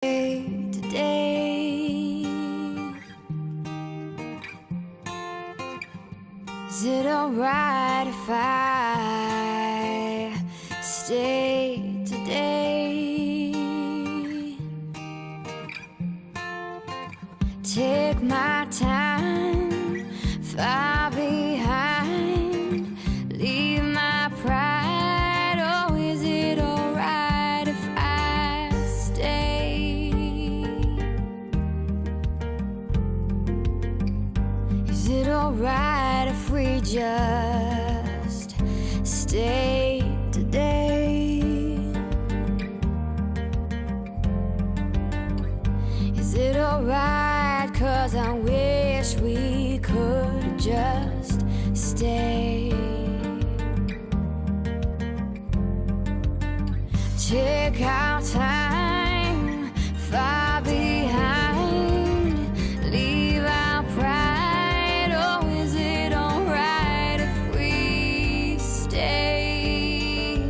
Today, is it alright if I stay today? Take my time, far behind, leave my pride. Oh, is it alright if I stay? Is it alright if we just stay today? Is it alright? 'Cause I wish we could just stay. Take our time, far behind, leave our pride. Oh, is it alright if we stay?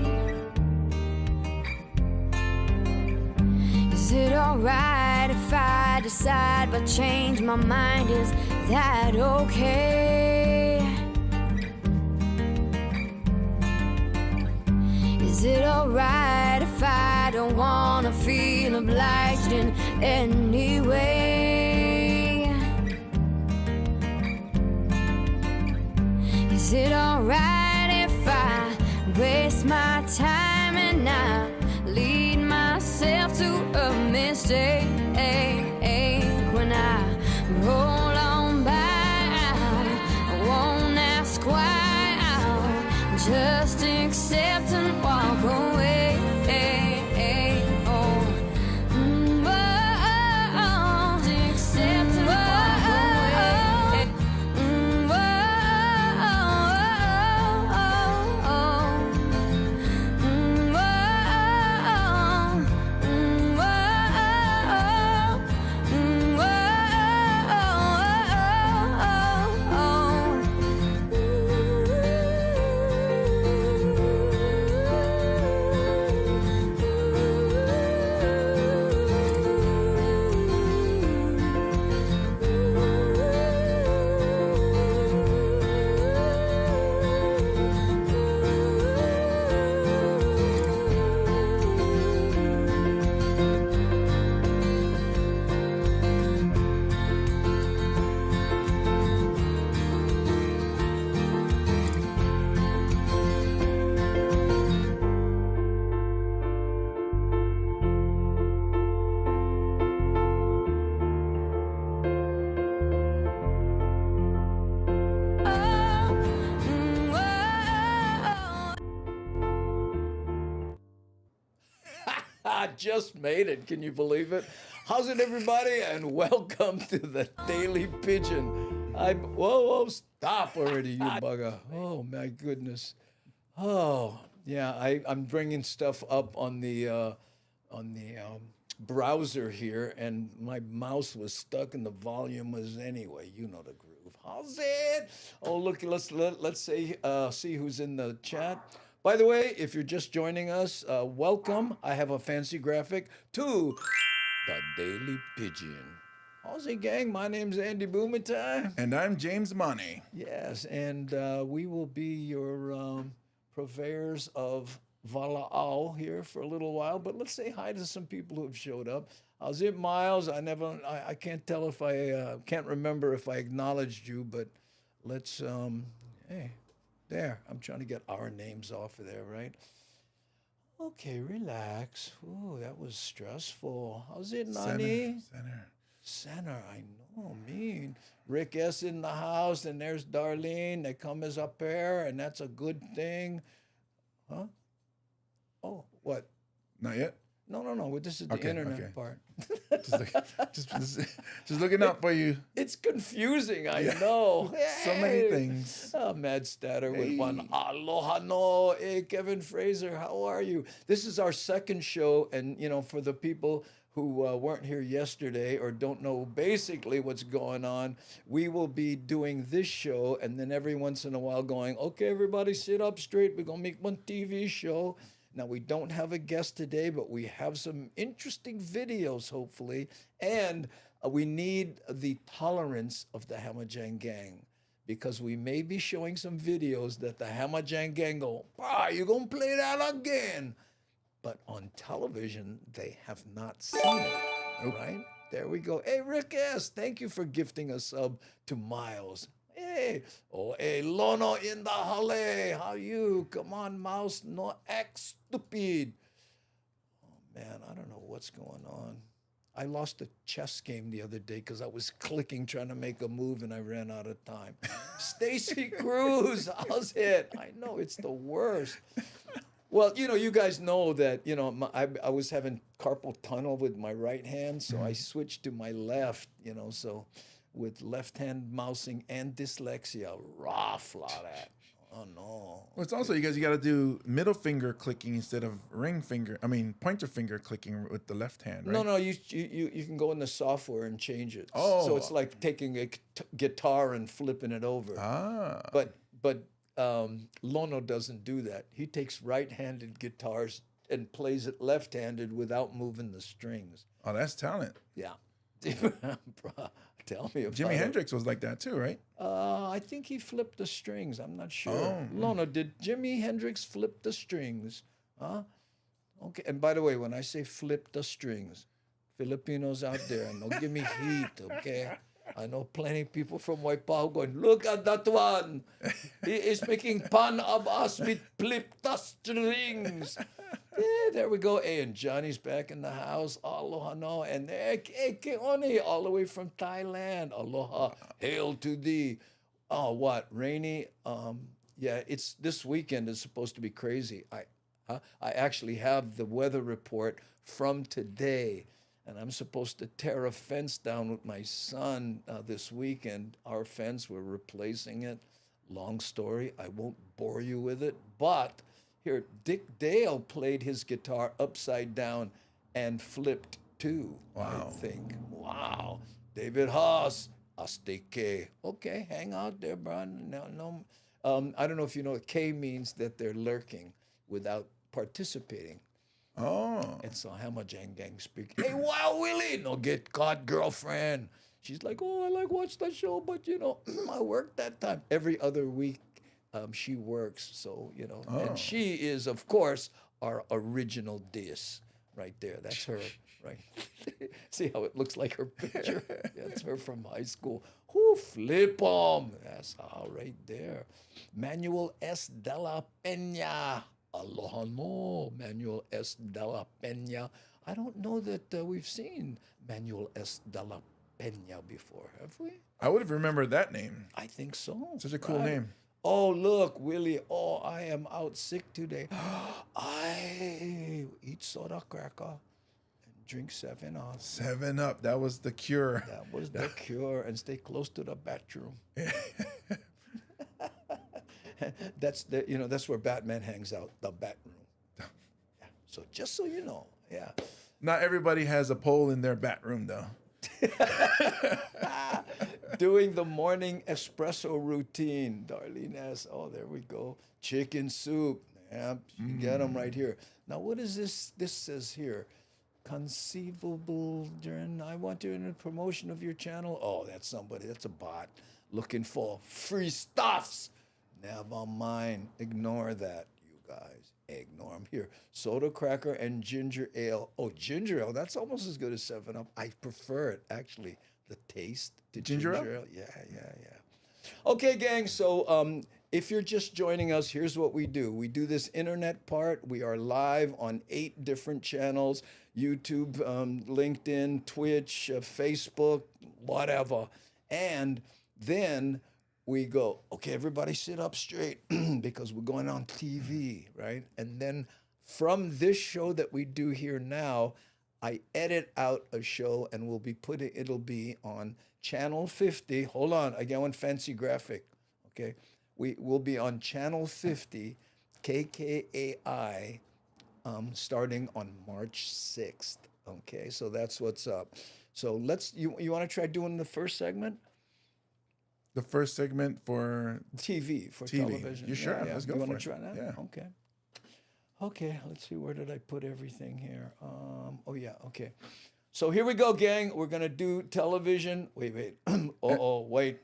Is it alright if I decide but change my mind? Is that okay? Is it alright if I don't wanna feel obliged in any way? Is it alright if I waste my time and not lead myself to a mistake? When I roll on by, I won't ask why. I'll just accept and walk away. Oh, accept and walk away. I just made it. Can you believe it? How's it, everybody? And welcome to the Daily Pigeon. Whoa, stop already, you bugger. Oh, my goodness. Oh, yeah, I'm bringing stuff up on the browser here, and my mouse was stuck, and the volume was anyway. You know the groove. How's it? Oh, look, let's see who's in the chat. By the way, if you're just joining us, welcome. I have a fancy graphic to the Daily Pigeon. How's it, gang? My name's Andy Bumatai. And I'm James Money. Yes, and we will be your purveyors of Vala'au here for a little while. But let's say hi to some people who have showed up. How's it, Miles? I can't tell if I can't remember if I acknowledged you, but let's hey. There, I'm trying to get our names off of there, right? Okay, relax. Ooh, that was stressful. How's it, Nani? Center, I know, mean. Rick S. in the house, and there's Darlene. They come as a pair, and that's a good thing. Huh? Oh, what? Not yet? No. This is the internet part. just looking out for you. It's confusing, I know. So many things. Mad Statter with one. Aloha no. Hey, Kevin Fraser, how are you? This is our second show, and for the people who weren't here yesterday or don't know basically what's going on, we will be doing this show, and then every once in a while going, okay, everybody sit up straight. We're going to make one TV show. Now, we don't have a guest today, but we have some interesting videos, hopefully. And we need the tolerance of the Hamajang gang because we may be showing some videos that the Hamajang gang go, you going to play that again? But on television, they have not seen it, right? There we go. Hey, Rick S., thank you for gifting a sub to Miles. Hey, hey, Lono in the hale. How you? Come on, mouse, no act stupid. Oh, man, I don't know what's going on. I lost a chess game the other day because I was clicking trying to make a move and I ran out of time. Stacy Cruz, how's it? I know, it's the worst. Well, you guys know that, I was having carpal tunnel with my right hand, so I switched to my left, so with left hand mousing and dyslexia, rough lot of that. Oh, no. Well, it's also, you got to do middle finger clicking instead of pointer finger clicking with the left hand, right? No, you can go in the software and change it. Oh. So it's like taking a guitar and flipping it over. Ah. But Lono doesn't do that. He takes right-handed guitars and plays it left-handed without moving the strings. Oh, that's talent. Yeah. Tell me about Jimi it. Hendrix was like that too, right? I think he flipped the strings. I'm not sure. Oh. Lono, did Jimi Hendrix flip the strings? Huh? Okay. And by the way, when I say flip the strings, Filipinos out there, no give me heat, okay? I know plenty of people from Waipahu going, look at that one. He is making fun of us with flip the strings. Yeah, there we go. Hey, and Johnny's back in the house. Aloha no. And Keone all the way from Thailand. Aloha. Hail to thee. Oh, what? Rainy? Yeah, it's this weekend is supposed to be crazy. I actually have the weather report from today. And I'm supposed to tear a fence down with my son this weekend. Our fence, we're replacing it. Long story. I won't bore you with it. But here, Dick Dale played his guitar upside down and flipped too, Wow. I think. Wow. David Haas, Azteque. Okay, hang out there, bro. No. I don't know if you know, K means that they're lurking without participating. Oh. And so Hamajang gang speak, hey, wow, Willie, no get caught, girlfriend. She's like, oh, I watch that show, but I work that time. Every other week, she works, so, and she is, of course, our original diss right there. That's her, right? See how it looks like her picture? That's her from high school. Who flip 'em? That's all right there. Manuel S. de la Peña. Aloha no, Manuel S. de la Peña. I don't know that we've seen Manuel S. de la Peña before, have we? I would have remembered that name. I think so. Such a cool right? name. Oh, look, Willie. Oh, I am out sick today. I eat soda cracker and drink 7-Up. 7-Up. That was the cure. That was the cure. And stay close to the bathroom. That's where Batman hangs out, the Batroom. Yeah. So just so you know, yeah. Not everybody has a pole in their bat room, though. Doing the morning espresso routine, Darlene S. Oh, there we go. Chicken soup. Yeah, you get them right here. Now, what is this? This says here, conceivable during, I want to in a promotion of your channel. Oh, that's somebody. That's a bot looking for free stuffs. Never mind. Ignore that, you guys. Ignore them. Here, soda cracker and ginger ale. Oh, ginger ale. That's almost as good as 7-Up. I prefer it, actually. The taste to Ginger ale? Yeah. Okay, gang. So if you're just joining us, here's what we do. We do this internet part. We are live on 8 different channels. YouTube, LinkedIn, Twitch, Facebook, whatever. And then we go, okay, everybody sit up straight because we're going on TV, right? And then from this show that we do here now, I edit out a show and it'll be on channel 50. Hold on, I got one fancy graphic, okay? We will be on channel 50, KKAI, starting on March 6th, okay? So that's what's up. So you want to try doing the first segment? The first segment for TV, for TV. television. You sure? Let's go You for want it. to try that? Yeah. Okay. Okay, let's see. Where did I put everything here? Oh, yeah, okay. So here we go, gang. We're going to do television. Wait. Wait.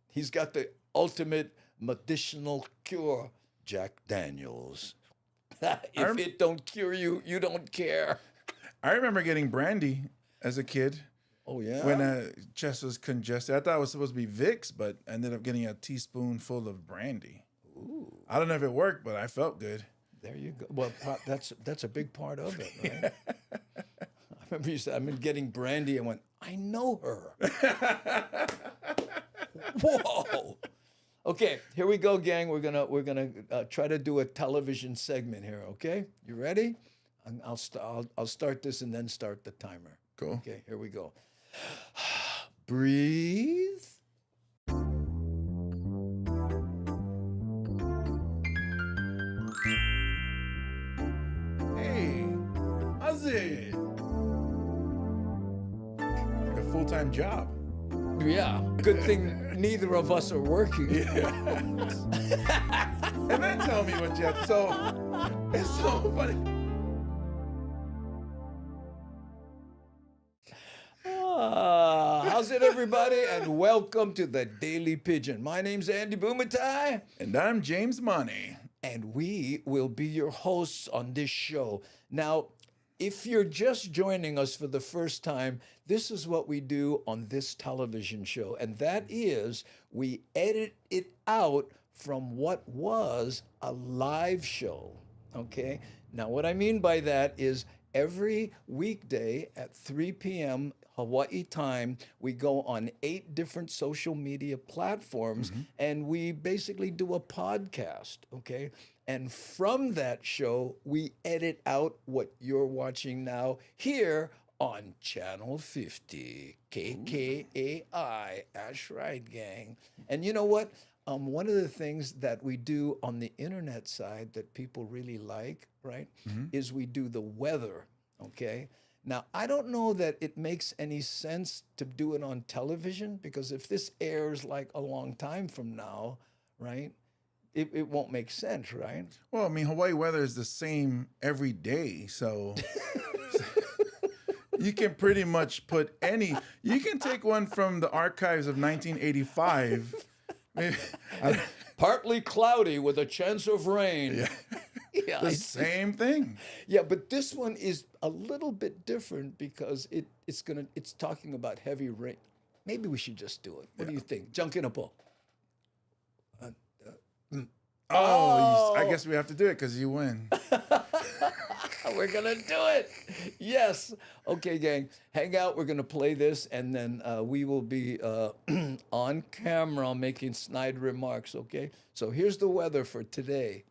He's got the ultimate medicinal cure, Jack Daniels. If it don't cure you, you don't care. I remember getting brandy as a kid. Oh, yeah? When chest was congested. I thought it was supposed to be Vicks, but I ended up getting a teaspoonful of brandy. Ooh, I don't know if it worked, but I felt good. there you go. Well, that's a big part of it, right? I remember you said, I've been getting brandy. I went, I know her. Whoa. Okay, here we go, gang. We're gonna try to do a television segment here. Okay, you ready? I'll start this and then start the timer. Cool. Okay, here we go. Breathe. Hey, how's it? Like a full-time job. Yeah. Good thing neither of us are working. And then tell me what you have. So it's so funny. How's it, everybody? And welcome to the Daily Pidgin. My name's Andy Bumatai. And I'm James Money. And we will be your hosts on this show. Now, if you're just joining us for the first time, this is what we do on this television show. And that is we edit it out from what was a live show. Okay? Now, what I mean by that is every weekday at 3 p.m. Hawaii time, we go on 8 different social media platforms and we basically do a podcast, okay? And from that show, we edit out what you're watching now here on Channel 50, KKAI. That's right, gang. And you know what? One of the things that we do on the internet side that people really like, right, is we do the weather, okay? Now, I don't know that it makes any sense to do it on television because if this airs like a long time from now, right, it won't make sense, right? Well, I mean, Hawaii weather is the same every day, so you can pretty much put you can take one from the archives of 1985. Partly cloudy with a chance of rain. Yeah. Yeah, The same thing. yeah, but this one is a little bit different because it's talking about heavy rain. Maybe we should just do it. What do you think? Junk in a ball. I guess we have to do it because you win. We're gonna do it. Yes. Okay, gang. Hang out. We're gonna play this, and then we will be on camera making snide remarks. Okay. So here's the weather for today.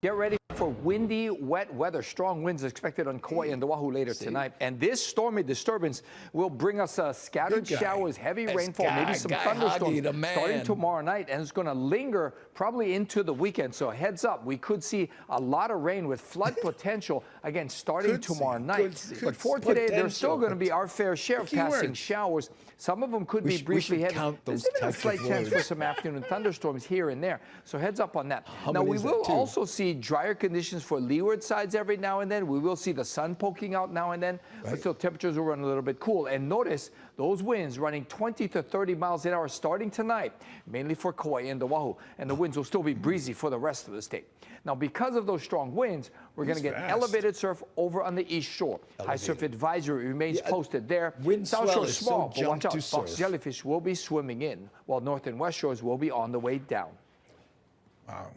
Get ready for windy, wet weather. Strong winds expected on Kauai and Oahu later tonight. And this stormy disturbance will bring us scattered Good guy. showers, heavy That's rainfall, maybe some Guy thunderstorms Huggy, the man. starting tomorrow night. And it's going to linger probably into the weekend. So heads up, we could see a lot of rain with flood potential, again, starting Could see, tomorrow could night. see. But for today, there's still Potential. going to be our fair share of Key passing words. showers. Some of them could We be should briefly heavy. count those There's even a types slight of chance for words. some afternoon thunderstorms here and there. So heads up on that. How Now, many we is that, will two? also see drier conditions for leeward sides every now and then. We will see the sun poking out now and then, but still temperatures will run a little bit cool. And notice those winds running 20 to 30 miles an hour starting tonight, mainly for Kauai and Oahu. And the winds will still be breezy for the rest of the state. Now, because of those strong winds, we're going to get fast. elevated surf over on the east shore. High surf advisory remains posted there. Wind South swell shore is so small, but watch jump out. to Fox surf. jellyfish will be swimming in, while north and west shores will be on the way down. Wow.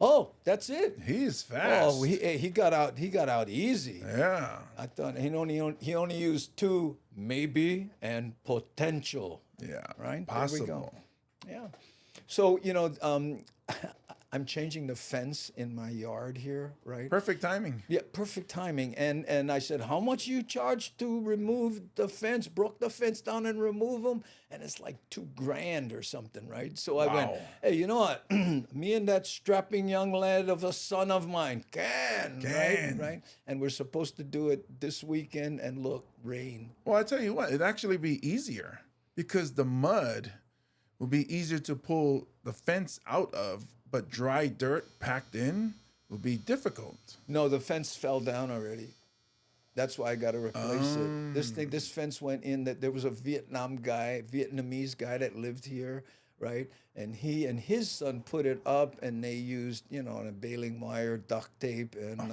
Oh, that's it. He's fast. Oh, he got out. He got out easy. Yeah. I thought he only used 2, maybe, and potential. Yeah. Right? Possible. There we go. Yeah. So, I'm changing the fence in my yard here, right? Perfect timing. Yeah, perfect timing. And I said, how much you charge to remove the fence? Broke the fence down and remove them? And it's like $2,000 or something, right? So I went, Wow. hey, you know what? Me and that strapping young lad of a son of mine can. Right? And we're supposed to do it this weekend, and look, rain. Well, I tell you what, it'd actually be easier because the mud will be easier to pull the fence out of, but dry dirt packed in will be difficult. No, the fence fell down already. That's why I got to replace it. This fence went in. That there was a Vietnamese guy that lived here, right? And he and his son put it up, and they used, a baling wire, duct tape, and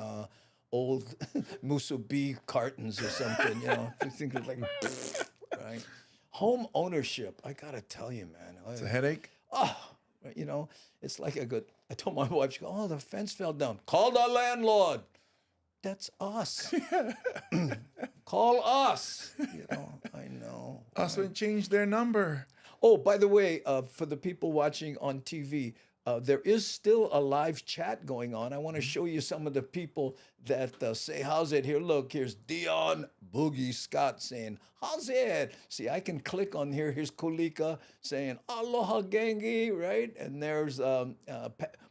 old musubi cartons or something. You think it's like, right? Home ownership. I gotta tell you, man. It's a headache. It's like I told my wife, she goes, "Oh, the fence fell down. Call the landlord." That's us. Call us. I know. Us would change their number. Oh, by the way, for the people watching on TV, there is still a live chat going on. I want to show you some of the people that say, "How's it?" Here, look, here's Dion Boogie Scott saying, "How's it?" See, I can click on here. Here's Kulika saying, "Aloha Gengi," right? And there's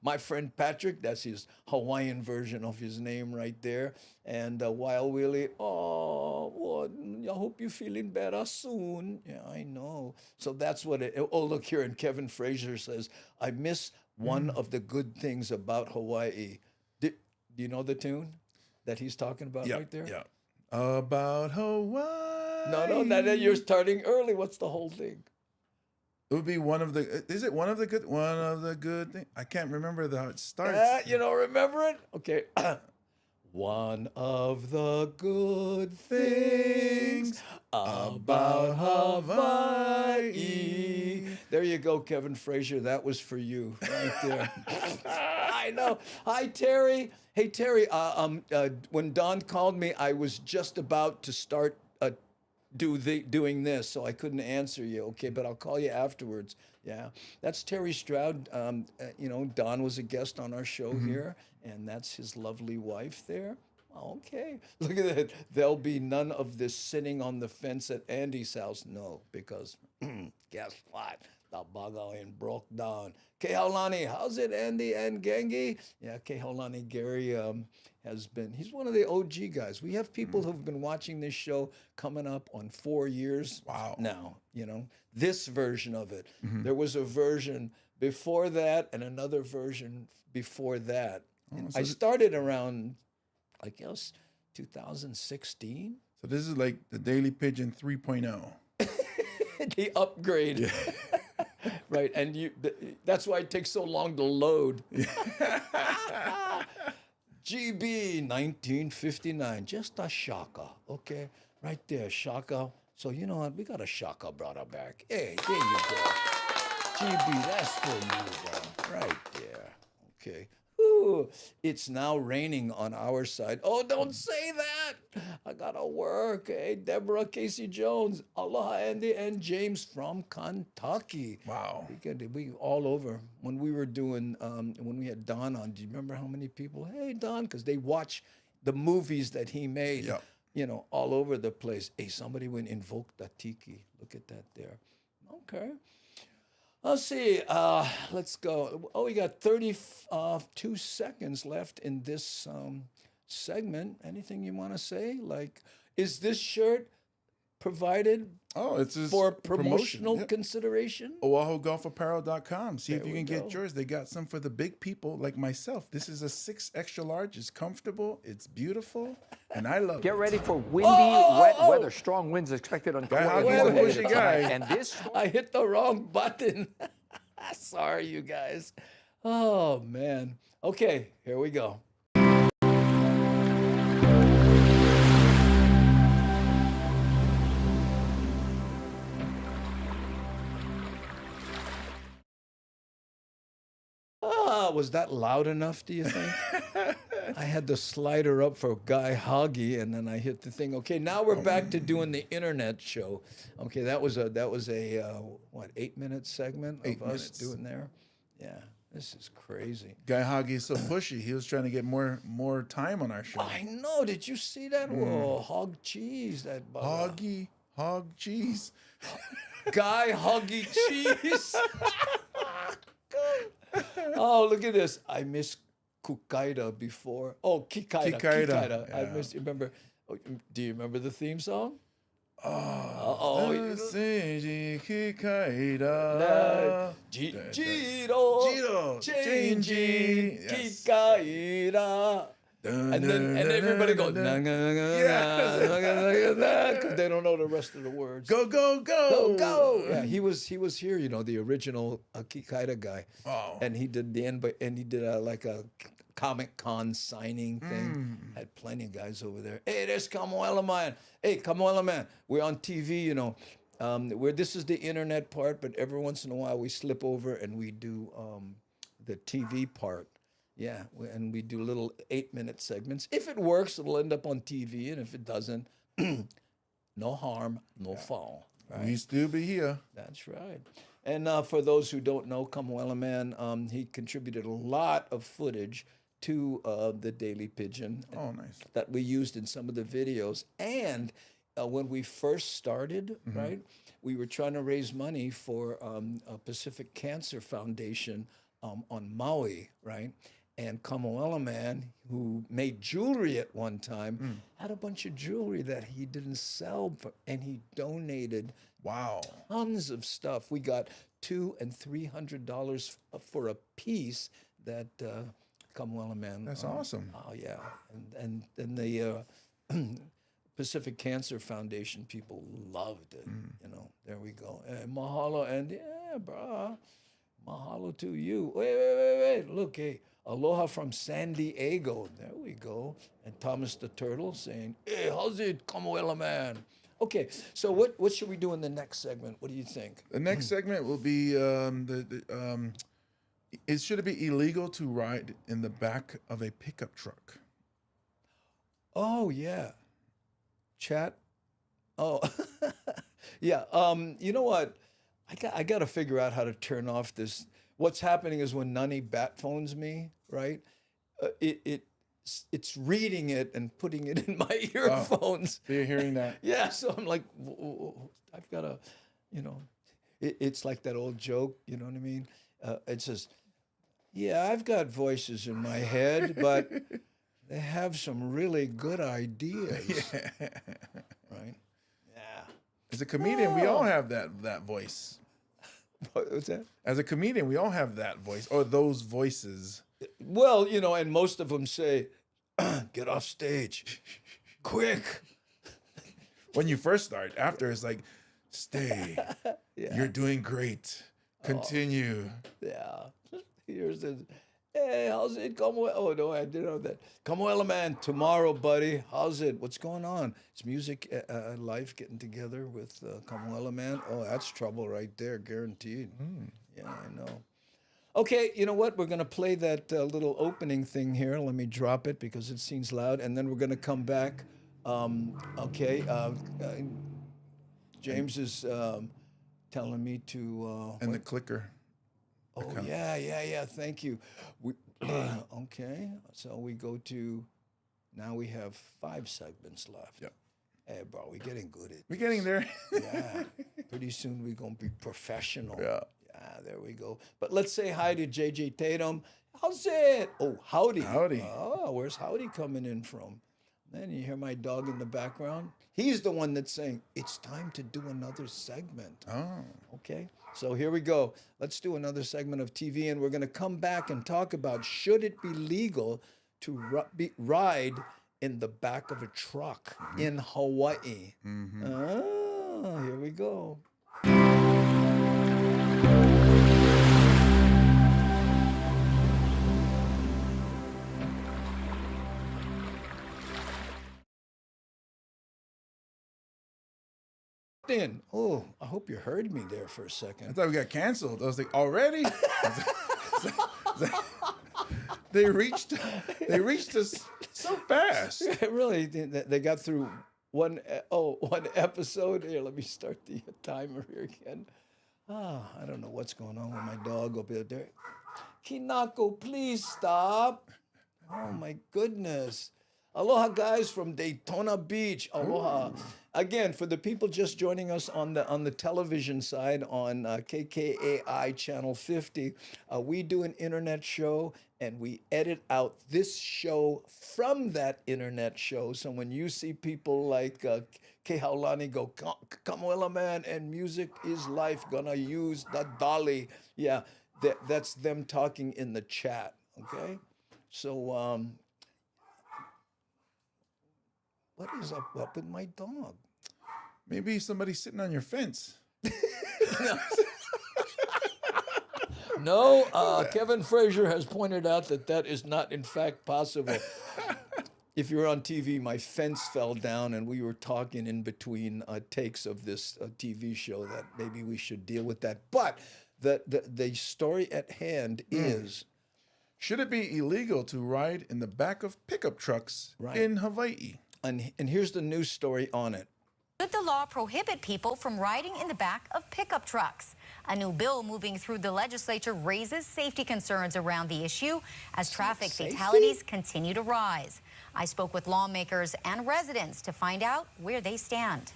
my friend Patrick. That's his Hawaiian version of his name right there. And Wild Willie, well, I hope you're feeling better soon. Yeah, I know. So that's what it. Oh, look here. And Kevin Fraser says, "I miss one of the good things about Hawaii." Do you know the tune that he's talking about right there? Yeah. About Hawaii. No, that you're starting early. What's the whole thing? It would be one of the. Is it one of the good things? I can't remember how it starts. You don't remember it? Okay. One of the good things about Hawaii. There you go, Kevin Frazier. That was for you right there. I know. Hi, Terry. Hey, Terry. When Don called me, I was just about to start doing this, so I couldn't answer you. Okay, but I'll call you afterwards. Yeah, that's Terry Stroud. Don was a guest on our show here, and that's his lovely wife there. Okay, look at that. There'll be none of this sitting on the fence at Andy's house. No, because guess what? The bagain broke down. Kehaulani, how's it, Andy and Gengi? Yeah, Kehaulani Gary he's one of the OG guys. We have people who've been watching this show coming up on 4 years now, this version of it. There was a version before that and another version before that. I started around, I guess, 2016. So this is like the Daily Pidgin 3.0. The upgrade. Yeah. Right, and that's why it takes so long to load. GB 1959, just a shaka, okay? Right there, shaka. So you know what? We got a shaka brother back. Hey, there you go. GB, that's for you, bro. Right there. Okay. Ooh, it's now raining on our side. Oh, don't say that. I gotta work. Hey, Deborah, Casey Jones, aloha, Andy, and James from Kentucky. Wow. We all over. When we were doing, when we had Don on, do you remember how many people? Hey, Don, because they watch the movies that he made, all over the place. Hey, somebody went invoke the tiki. Look at that there. Okay. Let's see. Let's go. Oh, we got 32 seconds left in this segment. Anything you want to say? Like, is this shirt provided it's for promotional consideration? OahuGolfApparel.com. See if you can get go. yours. They got some for the big people like myself. This is a 6 extra large. It's comfortable. It's beautiful. And I love it. Get ready for windy, wet weather. Strong winds expected on guy. And this... I hit the wrong button. Sorry, you guys. Oh, man. Okay, here we go. Was that loud enough, do you think? I had the slider up for Guy Hoggy, and then I hit the thing. Okay, now we're back to doing the internet show. Okay, that was a 8-minute segment of us doing there? Yeah, this is crazy. Guy Hoggy is so pushy. He was trying to get more time on our show. I know. Did you see that? Whoa, hog cheese. That hog cheese. Guy Hoggy cheese. Oh, look at this. I miss Kukaida before. Oh, Kikaida. Yeah. I miss. Remember? Do you remember the theme song? Oh, Seiji Kikaida. Jiro, Jiro, Chenji, Yes. Kikaida. And everybody goes, because they don't know the rest of the words. Go, go, go. Go. Yeah, he was here, the original Kikaida guy. Oh. And he did the end, and he did like a Comic Con signing thing. Had plenty of guys over there. Hey, there's Kamoela Man. Hey, Kamoela Man. We're on TV, where this is the internet part, but every once in a while we slip over and we do the TV part. Yeah, and we do little 8-minute segments. If it works, it'll end up on TV, and if it doesn't, no harm, no foul. Right? We still be here. That's right. And for those who don't know, Kamoela Man, he contributed a lot of footage to the Daily Pidgin. Oh, nice. That we used in some of the videos. And when we first started, right, we were trying to raise money for a Pacific Cancer Foundation on Maui, right? And Kamoela Man, who made jewelry at one time, had a bunch of jewelry that he didn't sell, and he donated Wow. tons of stuff. We got $200 and $300 for a piece that Kamoela Man. That's awesome. Oh yeah, and the Pacific Cancer Foundation people loved it. There we go. Mahalo, and yeah, brah, mahalo to you. Wait. Look, hey. Aloha from San Diego. There we go. And Thomas the Turtle saying, hey, how's it, Kamoela Man? Okay, so what should we do in the next segment? What do you think? The next segment will be should it be illegal to ride in the back of a pickup truck? Oh, yeah. Chat. Oh, yeah. You know what? I got to figure out how to turn off this. What's happening is when Nani bat phones me, right? It's reading it and putting it in my earphones. So you're hearing that? Yeah, so I'm like, I've got to, it's like that old joke, you know what I mean? It says, yeah, I've got voices in my head, but they have some really good ideas. Right? Yeah. As a comedian, we all have that voice. What's that? As a comedian, we all have that voice or those voices. Well, and most of them say, get off stage, quick. When you first start, after it's like, stay, you're doing great, continue. Yeah. Here's this. Hey, how's it? Oh, no, I didn't know that. Kamoela Man, tomorrow, buddy. How's it? What's going on? It's music, life getting together with Kamoela Man. Oh, that's trouble right there, guaranteed. Yeah, I know. Okay, you know what? We're going to play that little opening thing here. Let me drop it because it seems loud. And then we're going to come back. Okay. James is telling me to... And the clicker. Oh, yeah. Thank you. Okay. So we go to, now we have 5 segments left. Yep. Hey, bro, we're getting good at We're getting there. Yeah. Pretty soon we're going to be professional. Yeah. Yeah, there we go. But let's say hi to JJ Tatum. How's it? Oh, howdy. Howdy. Oh, where's howdy coming in from? Then you hear my dog in the background. He's the one that's saying, it's time to do another segment. Oh. Okay, so here we go. Let's do another segment of TV, and we're going to come back and talk about should it be legal to ride in the back of a truck in Hawaii. Oh, here we go. In. Oh, I hope you heard me there for a I second. thought we got canceled. I was like, already? They reached us so fast. Really, they got through one episode. Here, let me start the timer here again. I don't know what's going on with my dog over there. Kinako, please stop. Oh my goodness. Aloha, guys, from Daytona Beach. Aloha. Again, for the people just joining us on the television side on KKAI Channel 50, we do an internet show, and we edit out this show from that internet show. So when you see people like Kehaulani go, Kamuela man, and music is life, gonna use the dolly. Yeah, that's them talking in the chat, okay? So, what is up with my dog? Maybe somebody's sitting on your fence. No, Kevin Frazier has pointed out that is not, in fact, possible. If you're on TV, my fence fell down, and we were talking in between takes of this TV show that maybe we should deal with that. But the story at hand is, should it be illegal to ride in the back of pickup trucks in Hawaii? and here's the news story on it. Should the law prohibit people from riding in the back of pickup trucks? A new bill moving through the legislature raises safety concerns around the issue as traffic fatalities continue to rise. I spoke with lawmakers and residents to find out where they stand.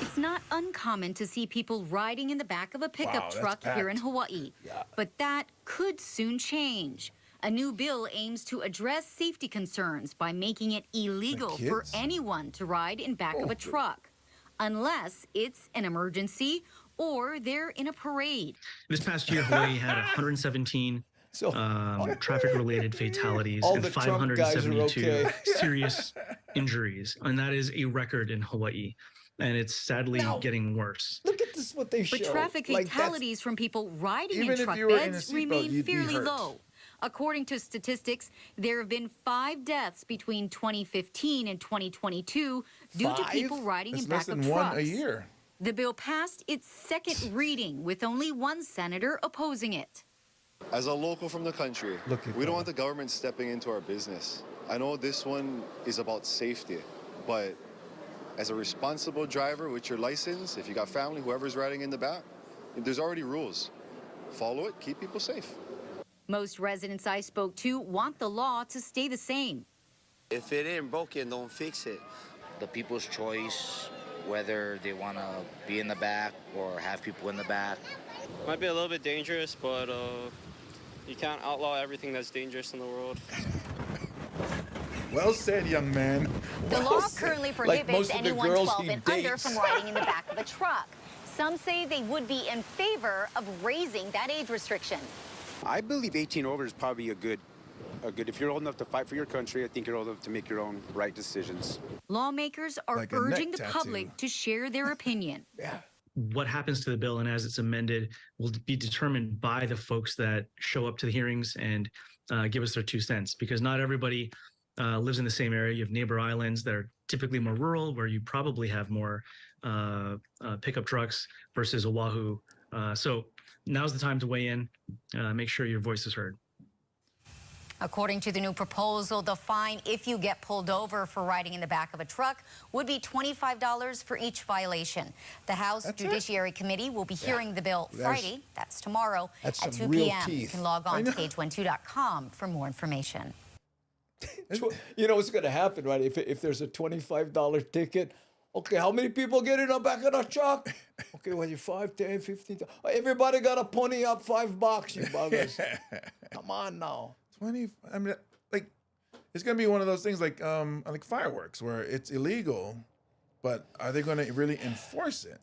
It's not uncommon to see people riding in the back of a pickup truck here in Hawaii, but that could soon change. A new bill aims to address safety concerns by making it illegal for anyone to ride in back of a truck, unless it's an emergency or they're in a parade. This past year, Hawaii had 117 traffic-related fatalities and 572 serious injuries, and that is a record in Hawaii. And it's sadly getting worse. Look at this, what they show. But traffic fatalities from people riding in truck beds remain fairly low. According to statistics, there have been 5 deaths between 2015 and 2022 due to people riding in back of trucks. Less than one a year. The bill passed its second reading with only one senator opposing it. As a local from the country, we don't want the government stepping into our business. I know this one is about safety, but as a responsible driver with your license, if you got family, whoever's riding in the back, there's already rules. Follow it, keep people safe. Most residents I spoke to want the law to stay the same. If it ain't broken, don't fix it. The people's choice, whether they want to be in the back or have people in the back. Might be a little bit dangerous, but you can't outlaw everything that's dangerous in the world. Well said, young man. The law currently prohibits anyone 12 and under from riding in the back of a truck. Some say they would be in favor of raising that age restriction. I believe 18 over is probably a good, if you're old enough to fight for your country, I think you're old enough to make your own right decisions. Lawmakers are urging the public to share their opinion. What happens to the bill and as it's amended will be determined by the folks that show up to the hearings and give us their 2 cents, because not everybody lives in the same area. You have neighbor islands that are typically more rural, where you probably have more pickup trucks versus Oahu. So now's the time to weigh in, make sure your voice is heard. According to the new proposal, the fine if you get pulled over for riding in the back of a truck would be $25 for each violation. The House Judiciary Committee will be hearing the bill Friday. That's tomorrow at 2 p.m. You can log on to page12.com for more information. You know what's going to happen, right? If there's a $25 ticket, okay, how many people get in the back of the truck? Okay, well, you 5, 10, 15. Everybody got to pony up $5, you buggers. Come on now. 20. I mean, like, it's gonna be one of those things like fireworks, where it's illegal, but are they going to really enforce it?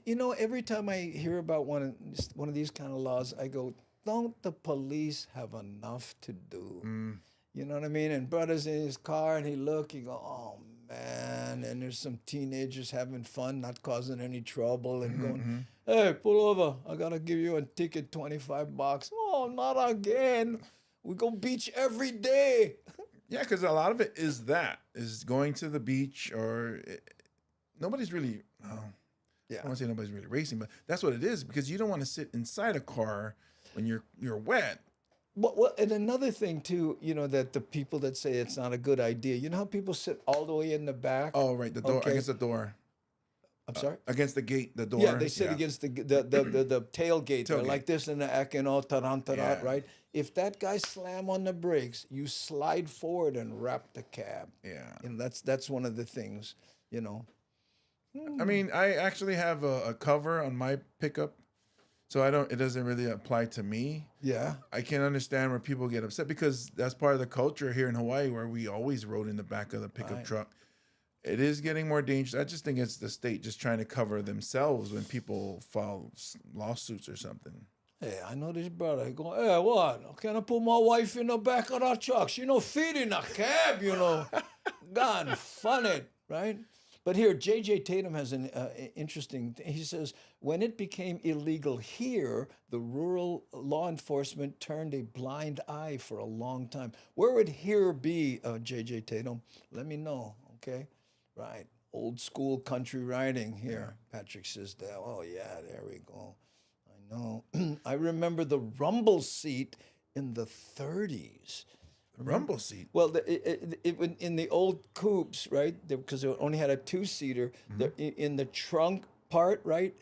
You know, every time I hear about one of these kind of laws, I go, don't the police have enough to do? You know what I mean? And brother's in his car, and he go, oh man, and there's some teenagers having fun, not causing any trouble, and going, hey, pull over, I gotta give you a ticket, $25. Oh, not again. We go beach every day. Yeah, because a lot of it is going to the beach, or nobody's really, I don't want to say nobody's really racing, but that's what it is, because you don't want to sit inside a car when you're wet. Well, and another thing too, you know, that the people that say it's not a good idea, you know how people sit all the way in the back? Oh, right, the door, against the door. I'm sorry? Against the gate, the door. Yeah, they sit against the tailgate. They're like this in the Akino, taran, right? If that guy slam on the brakes, you slide forward and wrap the cab. Yeah. And that's one of the things, you know. I mean, I actually have a cover on my pickup, so it doesn't really apply to me. Yeah. I can understand where people get upset, because that's part of the culture here in Hawaii, where we always rode in the back of the pickup truck. It is getting more dangerous. I just think it's the state just trying to cover themselves when people file lawsuits or something. Hey, I know this brother. He go, hey, what? Can I put my wife in the back of that truck? She no fit in a cab, you know. God, fun it, right? But here, J.J. Tatum has an interesting thing. He says, when it became illegal here, the rural law enforcement turned a blind eye for a long time. Where would here be, J.J. Tatum? Let me know, okay? Right. Old school country riding here. Patrick says that. Oh, yeah, there we go. I know. I remember the rumble seat in the 30s. Rumble seat. Well, in the old coupes, right? Because they only had a two-seater. In the trunk part, right?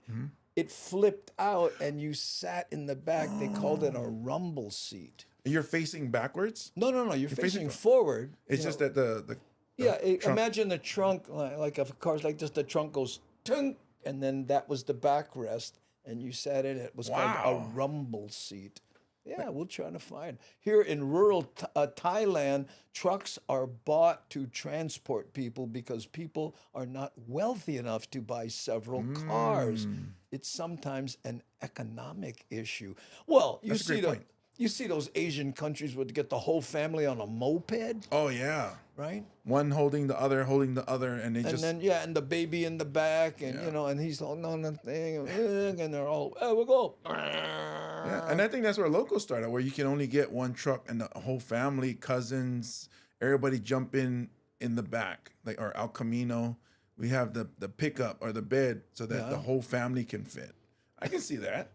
It flipped out, and you sat in the back. They called it a rumble seat. You're facing backwards? No. You're facing forward. It's just that the trunk. Imagine the trunk, like if a car's like this, the trunk goes tunk, and then that was the backrest, and you sat in it. It was called a rumble seat. Yeah, we'll try to find. Here in rural Thailand, trucks are bought to transport people because people are not wealthy enough to buy several cars. It's sometimes an economic issue. Well, you see those Asian countries would get the whole family on a moped. Oh yeah, right. One holding the other, and they just and the baby in the back, and and he's holding on the thing, and they're all, oh, we'll go. Yeah, and I think that's where locals started, where you can only get one truck and the whole family, cousins, everybody jump in the back, like our El Camino. We have the pickup or the bed so that the whole family can fit. I can see that.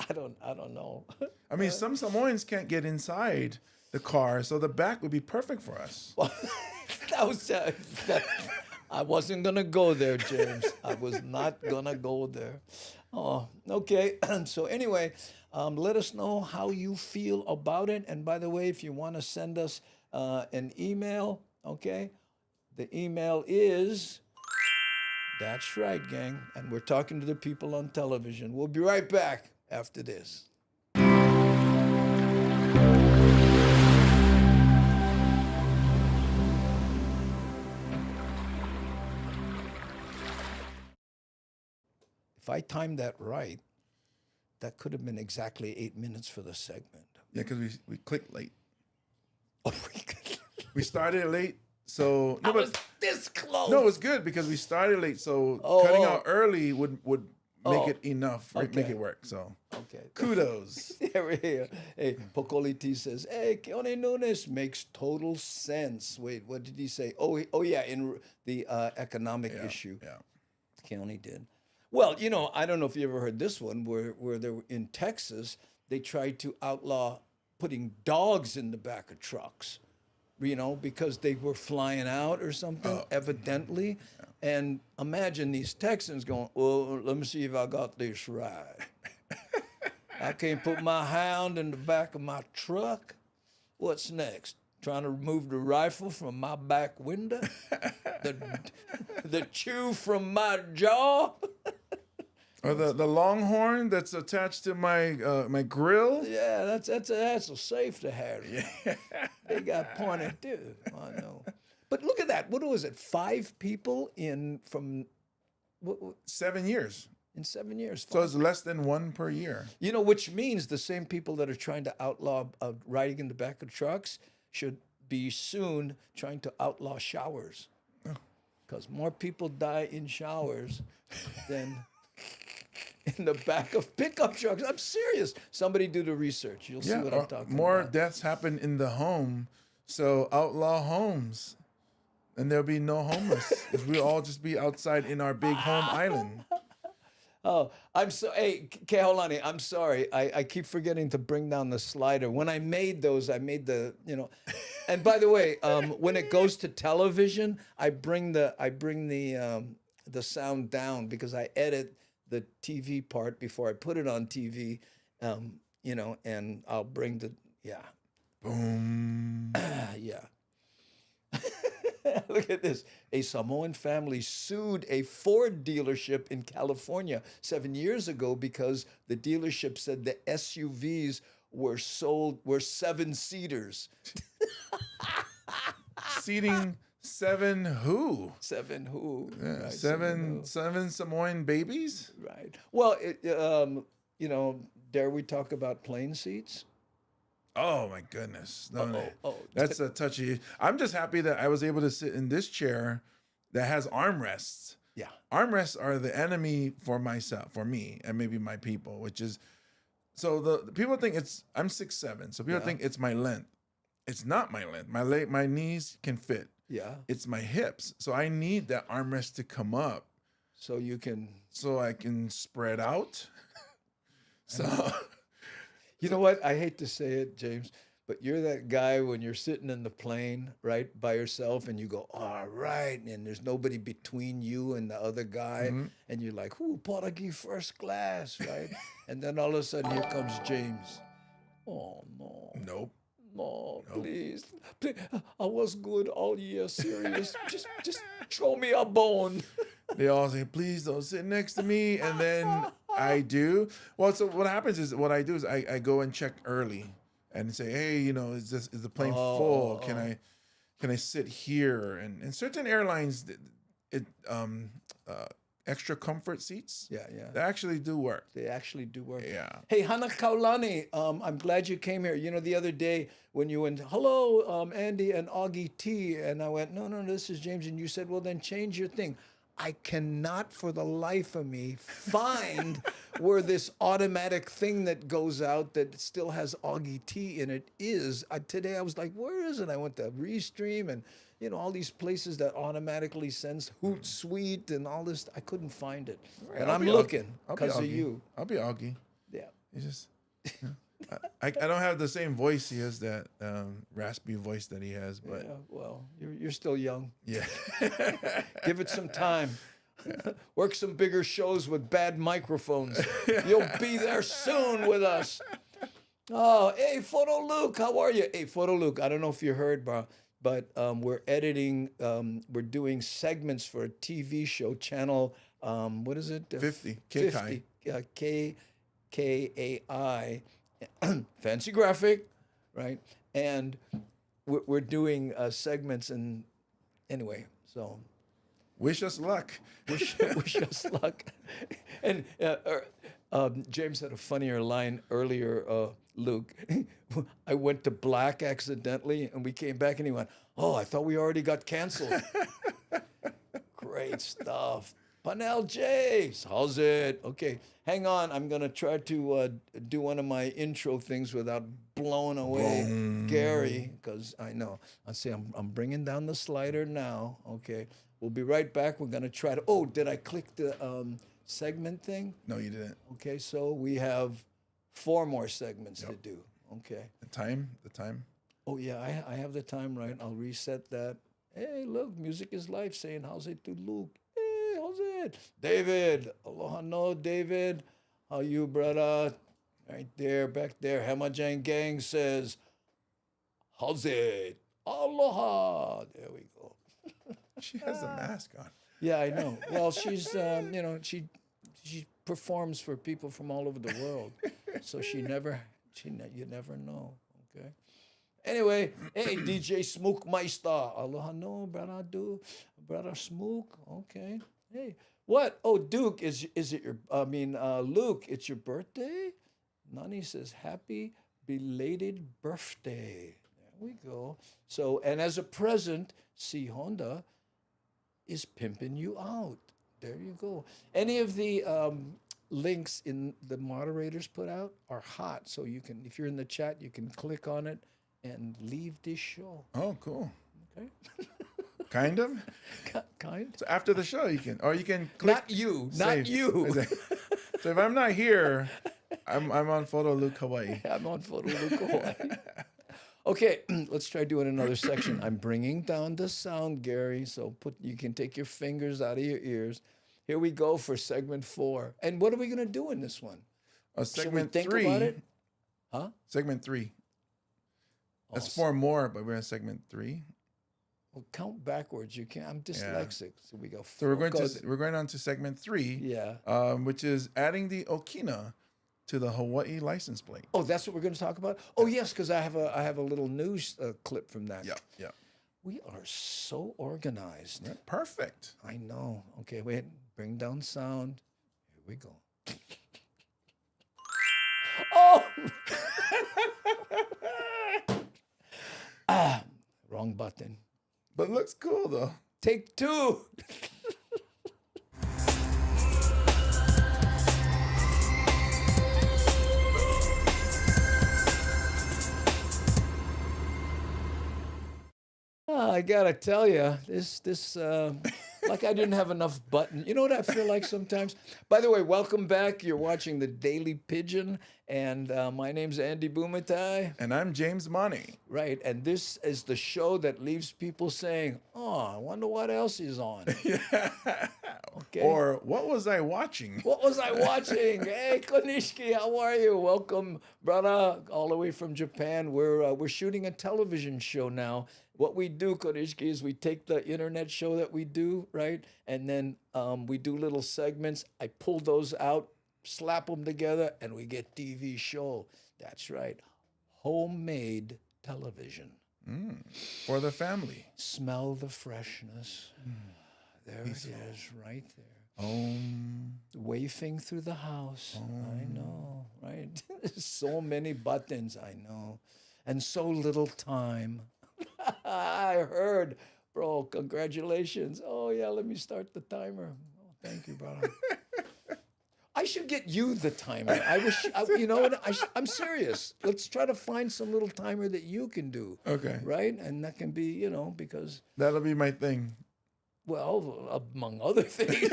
I don't know. I mean, some Samoans can't get inside the car, so the back would be perfect for us. Well, I wasn't gonna go there, James. I was not gonna go there. Oh, okay. So anyway, let us know how you feel about it. And by the way, if you want to send us an email, okay, the email is, that's right, gang. And we're talking to the people on television. We'll be right back after this. If I timed that right, that could have been exactly 8 minutes for the segment. Yeah, because we clicked late. Oh, we started late, so I was this close. No, it's good because we started late, so cutting out early would make it enough, right? Make it work. So kudos. Here. Hey, Pocoliti says, hey, Keone Nunes makes total sense. Wait, what did he say? Oh yeah, in the economic issue. Yeah, Keone did. Well, I don't know if you ever heard this one, where they were in Texas, they tried to outlaw putting dogs in the back of trucks, because they were flying out or something, evidently. Yeah. And imagine these Texans going, well, let me see if I got this right. I can't put my hound in the back of my truck. What's next? Trying to remove the rifle from my back window? the chew from my jaw? Or the longhorn that's attached to my my grill? Yeah, that's a safety hazard. Yeah. They got pointed too. I know. But look at that. What was it? 5 people from 7 years. In 7 years. So it's less than 1 per year. Which means the same people that are trying to outlaw riding in the back of trucks should be soon trying to outlaw showers. Because more people die in showers than in the back of pickup trucks. I'm serious. Somebody do the research. You'll see what I'm talking about. More deaths happen in the home, so outlaw homes. And there'll be no homeless if we all just be outside in our big home island. Oh, hey, Keholani, I'm sorry. I keep forgetting to bring down the slider. When I made those, I made the, and by the way, when it goes to television, I bring the sound down because I edit the TV part before I put it on TV, and I'll bring boom. Yeah. Look at this. A Samoan family sued a Ford dealership in California 7 years ago because the dealership said the SUVs were 7-seaters. Seating 7 who? 7 who? Yeah, Right, seven who. Samoan babies? Right. Well, you know, dare we talk about plane seats? Oh my goodness. No. Oh. That's a touchy. I'm just happy that I was able to sit in this chair that has armrests. Yeah. Armrests are the enemy for myself, for me, and maybe my people, which is so the people think I'm 6'7", so people think it's my length. It's not my length. My knees can fit. Yeah. It's my hips. So I need that armrest to come up So you can. so I can spread out. So You know what? I hate to say it, James, but you're that guy when you're sitting in the plane, right, by yourself, and you go, all right, and there's nobody between you and the other guy, and you're like, ooh, Portuguese first class, right? And then all of a sudden, here comes James. Oh, no. nope. No, please. I was good all year, serious. just throw me a bone. They all say, please don't sit next to me. And then I do. Well, so what happens is what I do is I go and check early and say, hey, you know, is the plane full? Can I sit here? And certain airlines, extra comfort seats. Yeah. They actually do work. They actually do work. Yeah. Hey, Hana Kaulani, I'm glad you came here. You know, the other day when you went, hello, Andy and Augie T, and I went, no, this is James, and you said, well, then change your thing. I cannot for the life of me find where this automatic thing that goes out that still has Augie T in it is. Today I was like, where is it? I went to Restream and, you know, all these places that automatically sends Hootsuite and all this. I couldn't find it. Right, And I'll I'm be looking I'll be because of Augie. you. I'll be Augie. Yeah. It's just, I don't have the same voice he has, that raspy voice that he has, but Yeah, well, you're still young. yeah. Give it some time. Work some bigger shows with bad microphones. You'll be there soon with us. Oh, hey, Photo Luke, how are you? Hey, Photo Luke, I don't know if you heard, bro, but we're editing, we're doing segments for a TV show channel. What is it? 50. 50. KKAI. Fancy graphic, right? And we're doing segments, and anyway, so. Wish us luck. Wish us luck. And James had a funnier line earlier, Luke. I went to black accidentally, and we came back, and he went, oh, I thought we already got canceled. Great stuff. Panel Jace, how's it? Okay, hang on. I'm going to try to do one of my intro things without blowing away Gary, because I know. I see I'm bringing down the slider now. Okay, we'll be right back. We're going to try to, oh, did I click the segment thing? No, you didn't. Okay, so we have 4 more segments to do. Okay. The time? Oh, yeah, I have the time right. I'll reset that. Hey, look, music is life saying, how's it to Luke? Hey, how's it? David. Aloha no, David. How you, brother? Right there, back there. Hamajang Gang says, how's it? Aloha. There we go. She has a mask on. Yeah, I know. Well, she's, you know, she performs for people from all over the world. So you never know, okay? Anyway, hey, DJ Smoke Meister. Aloha no, brother Smoke. Okay. Hey, what? Oh, Duke, is it your, Luke, it's your birthday? Nani says, happy belated birthday. There we go. So, and as a present, C Honda is pimping you out. There you go. Any of the links in the moderators put out are hot. So you can, if you're in the chat, you can click on it and leave this show. Oh, cool. Okay. Kind of? Kind. So after the show, you can click. Not you. save. Not you. So if I'm not here, I'm on Photo Luke Hawaii. I'm on Photo Luke Hawaii. Okay, let's try doing another section. I'm bringing down the sound, Gary. So you can take your fingers out of your ears. Here we go for segment 4. And what are we going to do in this one? Segment Should we think 3. about it? Huh? Segment 3. That's 4 more, but we're in segment 3. Well, count backwards. You can't. I'm dyslexic. So we go. So we're going on to segment 3. Yeah. Which is adding the Okina to the Hawaii license plate. Oh, that's what we're going to talk about. Oh, yes, because I have a little news clip from that. Yeah. We are so organized. Yeah, perfect. I know. Okay, wait. Bring down sound. Here we go. Oh! Wrong button. But looks cool though. Take two. I gotta tell you, this like I didn't have enough button. You know what I feel like sometimes? By the way, welcome back. You're watching the Daily Pidgin, and my name's Andy Bumatai. And I'm James Money. Right, and this is the show that leaves people saying, "Oh, I wonder what else is on." Okay. Or what was I watching? What was I watching? Hey, Konishiki, how are you? Welcome, brother, all the way from Japan. We're shooting a television show now. What we do, Konishiki, is we take the internet show that we do, right, and then we do little segments. I pull those out, slap them together, and we get TV show. That's right, homemade television. For the family. Smell the freshness. There it is, right there. Wafting through the house. I know, right? So many buttons, I know. And so little time. I heard, bro, congratulations. Oh, yeah, let me start the timer. Oh, thank you, brother. I should get you the timer. I wish, you know what? I'm serious. Let's try to find some little timer that you can do. Okay. Right? And that can be, you know, because... That'll be my thing. Well, among other things.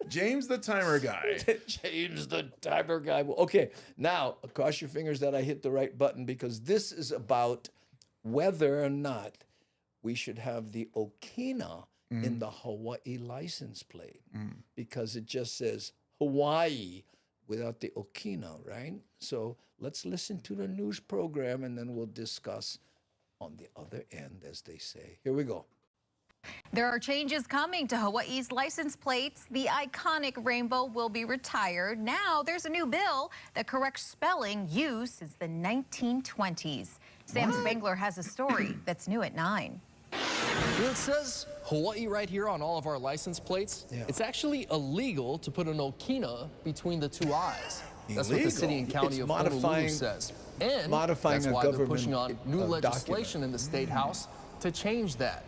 James the timer guy. James the timer guy. Well, okay, now cross your fingers that I hit the right button, because this is about whether or not we should have the Okina in the Hawaii license plate, because it just says Hawaii without the Okina, right? So let's listen to the news program and then we'll discuss on the other end, as they say. Here we go. There are changes coming to Hawaii's license plates. The iconic rainbow will be retired. Now there's a new bill that corrects spelling used since the 1920s. Sam Spangler has a story that's new at 9. It says Hawaii right here on all of our license plates. Yeah. It's actually illegal to put an Okina between the two I's. That's what the Illegal? city and county It's of modifying- Honolulu says. And modifying that's a why they're government pushing on new document. legislation in the State House to change that.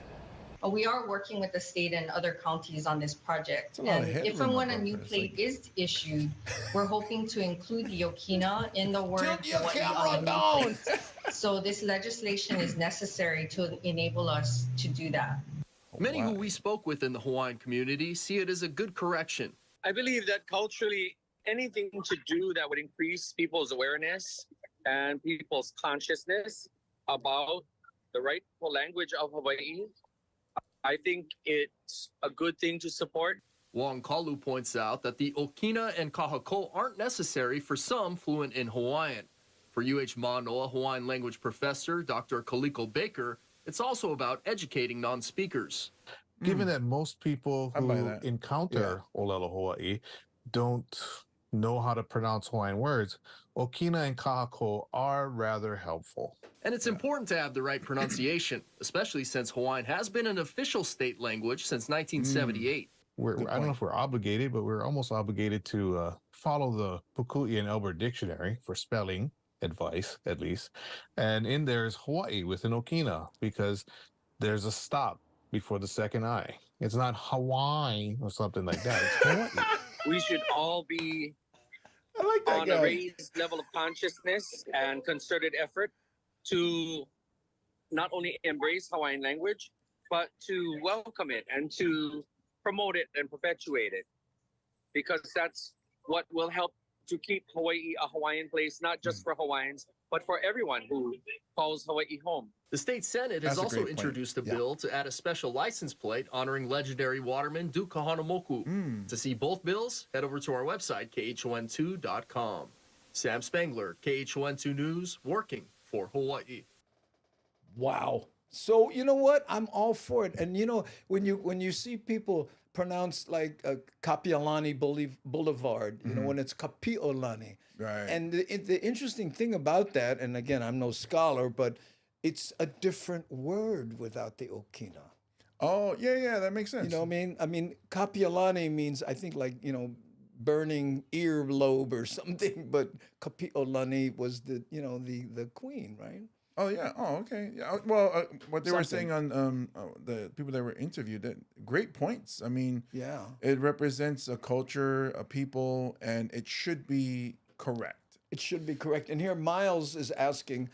We are working with the state and other counties on this project. a lot of And if headroom and when a above new this, plate like- is issued, we're hoping to include the Okina in the word Tilt your Hawaii camera on the new down. plate. So this legislation is necessary to enable us to do that. Many who we spoke with in the Hawaiian community see it as a good correction. I believe that culturally, anything to do that would increase people's awareness and people's consciousness about the rightful language of Hawaii, I think it's a good thing to support. Wong Kalu points out that the Okina and Kahako aren't necessary for some fluent in Hawaiian. For UH Manoa Hawaiian language professor Dr. Kaliko Baker, it's also about educating non-speakers. Given that most people I buy who that. encounter Olelo Hawaii don't know how to pronounce Hawaiian words, Okina and Kahako are rather helpful. And it's important to have the right pronunciation, especially since Hawaiian has been an official state language since 1978. I don't know if we're obligated, but we're almost obligated to follow the Puku'i and Elbert Dictionary for spelling advice, at least. And in there is Hawaii with an Okina, because there's a stop before the second I. It's not Hawaii or something like that. It's Hawaii. We should all be I like that on guy. a raised level of consciousness and concerted effort to not only embrace Hawaiian language, but to welcome it and to promote it and perpetuate it. Because that's what will help to keep Hawaii a Hawaiian place, not just for Hawaiians, but for everyone who calls Hawaii home. The state Senate has That's a also great point. introduced a Yeah. bill to add a special license plate honoring legendary waterman Duke Kahanamoku. To see both bills, head over to our website, KHON2.com. Sam Spangler, KHON2 News, working for Hawaii. Wow. So you know what? I'm all for it. And you know, when you see people pronounce like Kapiolani Boulevard, you know, when it's Kapiolani. Right. And the interesting thing about that, and again, I'm no scholar, but it's a different word without the okina. Oh, yeah, that makes sense. You know what I mean? I mean, kapiolani means, I think, like, burning earlobe or something, but kapiolani was the queen, right? Oh yeah. Oh okay. Yeah. Well, what they were Something. saying on the people that were interviewed, that great points. I mean, Yeah. it represents a culture, a people, and it should be correct. It should be correct. And here Miles is asking,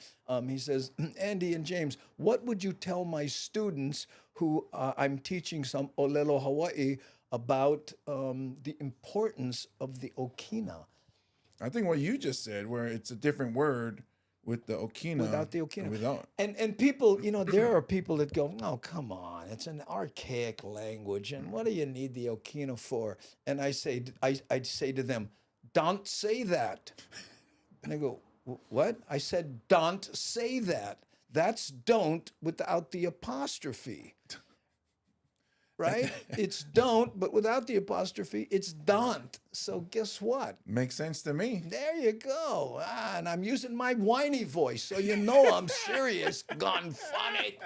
he says, Andy and James, what would you tell my students who I'm teaching some Olelo Hawaii about the importance of the okina? I think what you just said, where it's a different word with the okina. Without the okina. Without. And people, there are people that go, no, come on, it's an archaic language, and what do you need the okina for? And I'd say to them, don't say that. And they go, what? I said, don't say that. That's don't without the apostrophe. Right? It's don't, but without the apostrophe, it's don't. So guess what? Makes sense to me. There you go. And I'm using my whiny voice, so you know I'm serious. Gone funny.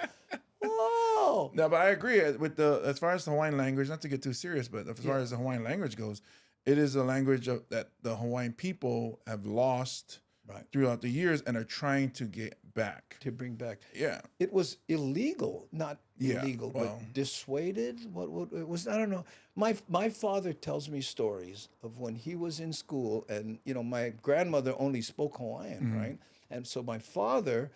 Whoa. No, but I agree with as far as the Hawaiian language, not to get too serious, but as far as the Hawaiian language goes, it is a language that the Hawaiian people have lost throughout the years and are trying to get back. To bring back. Yeah. It was illegal, not illegal, well, but dissuaded. What it was? I don't know. My father tells me stories of when he was in school, and my grandmother only spoke Hawaiian, right? And so my father,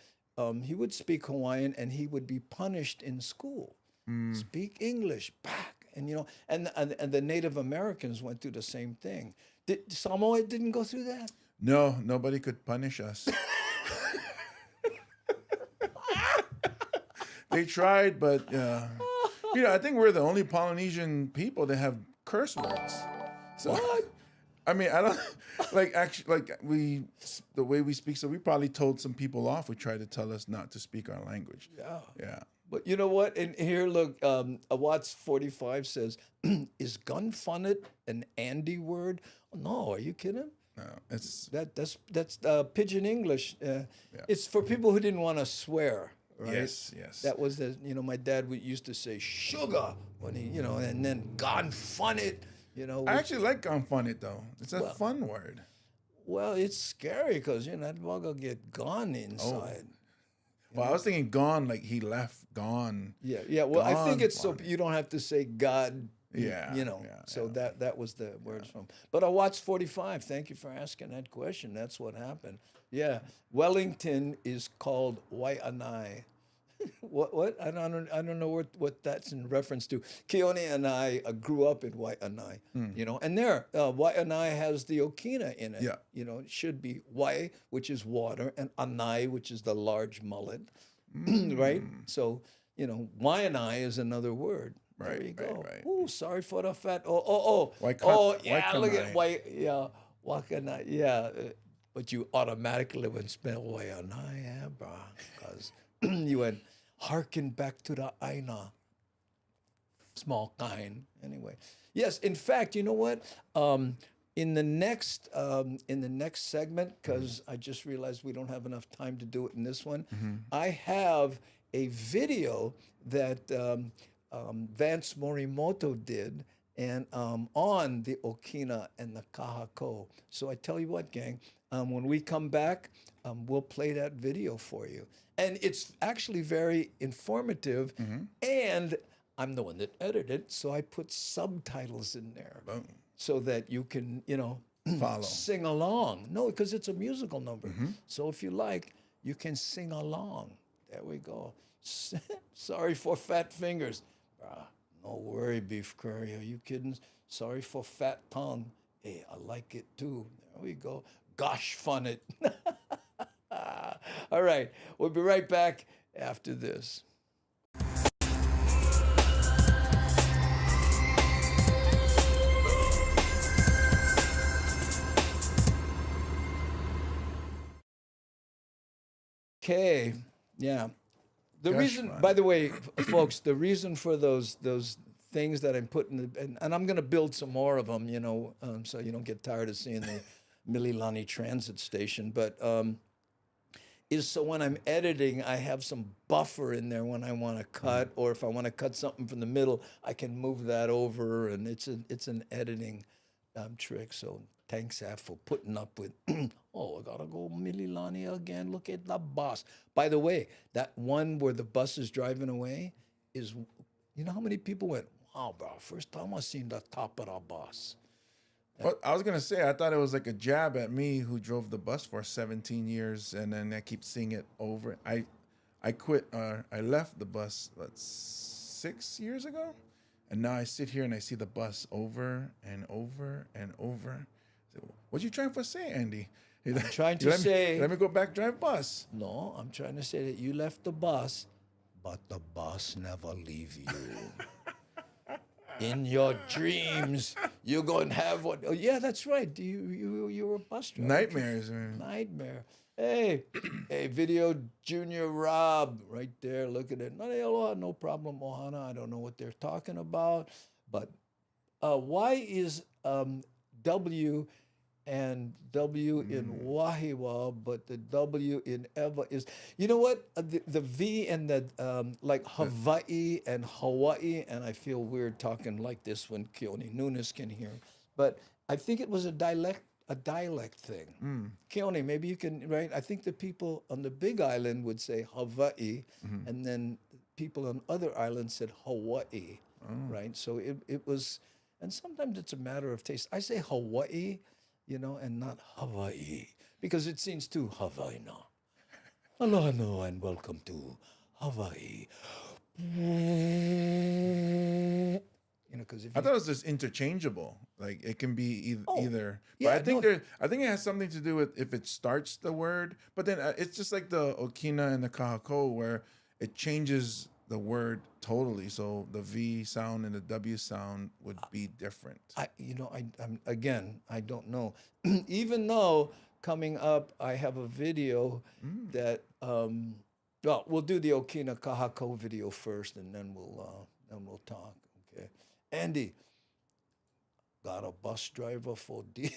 he would speak Hawaiian, and he would be punished in school. Speak English, back. And and the Native Americans went through the same thing. Did Samoa didn't go through that? No, nobody could punish us. They tried, but I think we're the only Polynesian people that have curse words. So, what? I mean, I don't the way we speak. So we probably told some people off who tried to tell us not to speak our language. Yeah. But you know what? And here, look, Watts 45 says, "Is gunfunnet an Andy word?" No, are you kidding? No, it's that's Pidgin English. It's for people who didn't want to swear. Right? Yes. That was my dad used to say sugar when he, and then gunfunnet. I actually like gunfunnet though. It's a fun word. Well, it's scary because that bug will get gone inside. Well, I was thinking gone, like he left, gone. Yeah. Well, I think it's so you don't have to say God. Yeah. So that was the words from. But I watched 45. Thank you for asking that question. That's what happened. Yeah. Wellington is called Waianae. What? I don't know what that's in reference to. Keone and I grew up in Waianae, and there, Waianae has the okina in it. Yeah. It should be Wai, which is water, and Anai, which is the large mullet, right? So, Waianae is another word. Right, there you go. right. Ooh, sorry for the fat. Yeah, look at Wakanai. Yeah, but you automatically would spell Waianae, yeah, bro, because you went harken back to the Aina. Small kind, anyway. Yes, in fact, you know what? In the next segment, because I just realized we don't have enough time to do it in this one, I have a video that Vance Morimoto did, and on the okina and the kahako. So I tell you what, gang, when we come back, we'll play that video for you. And it's actually very informative, and I'm the one that edited, so I put subtitles in there. Boom. So that you can, follow, sing along. No, because it's a musical number. So if you like, you can sing along. There we go. Sorry for fat fingers. No worry, beef curry. Are you kidding? Sorry for fat tongue. Hey, I like it too. There we go. Gosh, fun it. All right, we'll be right back after this. Okay, yeah. The reason, by the way, folks, the reason for those things that I'm putting, and I'm going to build some more of them, so you don't get tired of seeing the Mililani transit station, but is so when I'm editing, I have some buffer in there when I want to cut, or if I want to cut something from the middle, I can move that over, and it's an editing trick. So thanks, Af, for putting up with. Oh, I gotta go Mililani again. Look at the bus. By the way, that one where the bus is driving away is, you know how many people went, wow, bro, first time I seen the top of the bus. Well, I was gonna say I thought it was like a jab at me who drove the bus for 17 years, and then I keep seeing it over. I quit. I left the bus 6 years ago, and now I sit here and I see the bus over and over and over. What you trying to say, Andy? I'm trying to say. Let me go back drive bus. No, I'm trying to say that you left the bus, but the bus never leave you. In your dreams, you're going to have what? Oh, yeah, that's right. You were a bus driver. Nightmares, man. Nightmare. Hey, hey, Video Junior Rob, right there. Look at it. No problem, Ohana. I don't know what they're talking about, but why is W and W in Wahiwa, but the W in Eva is, you know what? The V and the, like Hawaii and Hawaii, and I feel weird talking like this when Keone Nunes can hear, but I think it was a dialect thing. Keone, maybe you can, right? I think the people on the Big Island would say Hawaii, and then people on other islands said Hawaii, right? So it was, and sometimes it's a matter of taste. I say Hawaii, you know, and not Hawaii, because it seems too Hawaii now. Hello and welcome to Hawaii. You know, because I thought it was just interchangeable. Like it can be either. But yeah, I think I think it has something to do with if it starts the word. But then it's just like the Okina and the Kahako, where it changes the word totally. So the V sound and the W sound would be different. I'm again, I don't know. Even though coming up, I have a video that. Well, we'll do the Okina Kahako video first, and then we'll talk. Okay, Andy, got a bus driver for the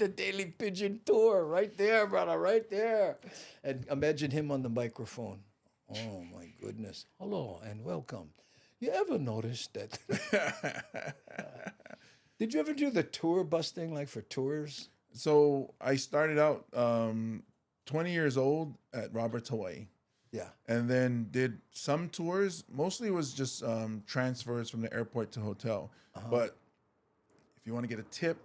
Daily Pidgin tour right there, brother, right there, and imagine him on the microphone. Oh my goodness! Hello and welcome. You ever noticed that? Did you ever do the tour bus thing, like for tours? So I started out 20 years old at Roberts, Hawaii. Yeah. And then did some tours. Mostly was just transfers from the airport to hotel. But if you want to get a tip,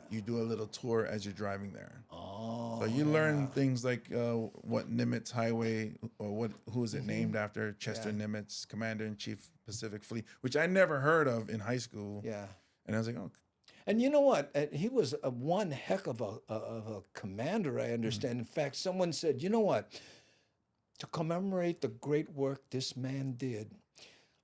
you do a little tour as you're driving there. Oh. So you learn things like what Nimitz Highway, or who is it named after? Chester Nimitz, Commander-in-Chief Pacific Fleet, which I never heard of in high school. Yeah. And I was like, oh. And you know what? He was one heck of a commander, I understand. In fact, someone said, you know what? To commemorate the great work this man did,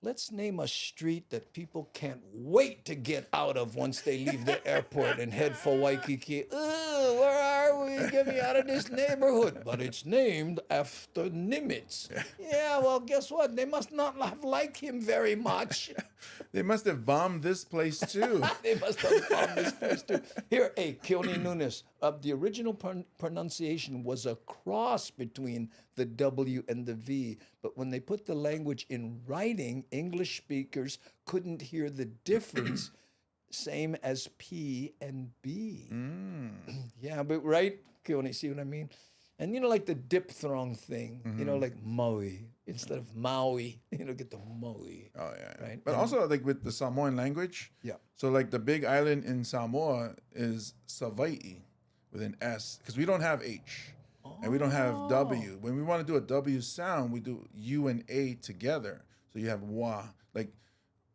let's name a street that people can't wait to get out of once they leave the airport and head for Waikiki. Where are we? Get me out of this neighborhood. But it's named after Nimitz. Yeah, well, guess what? They must not have liked him very much. They must have bombed this place too. They must have bombed this place too. Here, hey, Keone Nunes, the original pronunciation was a cross between the W and the V, but when they put the language in writing, English speakers couldn't hear the difference, same as P and B. Yeah, but right, Keone, see what I mean? And you know, like the diphthong thing, you know, like Maui instead of Maui, you know, get the Maui. Oh, yeah. Right? But also, like with the Samoan language, so like the big island in Samoa is Savaii with an S, because we don't have H. And we don't have W. When we want to do a W sound, we do U and A together. So you have wa. Like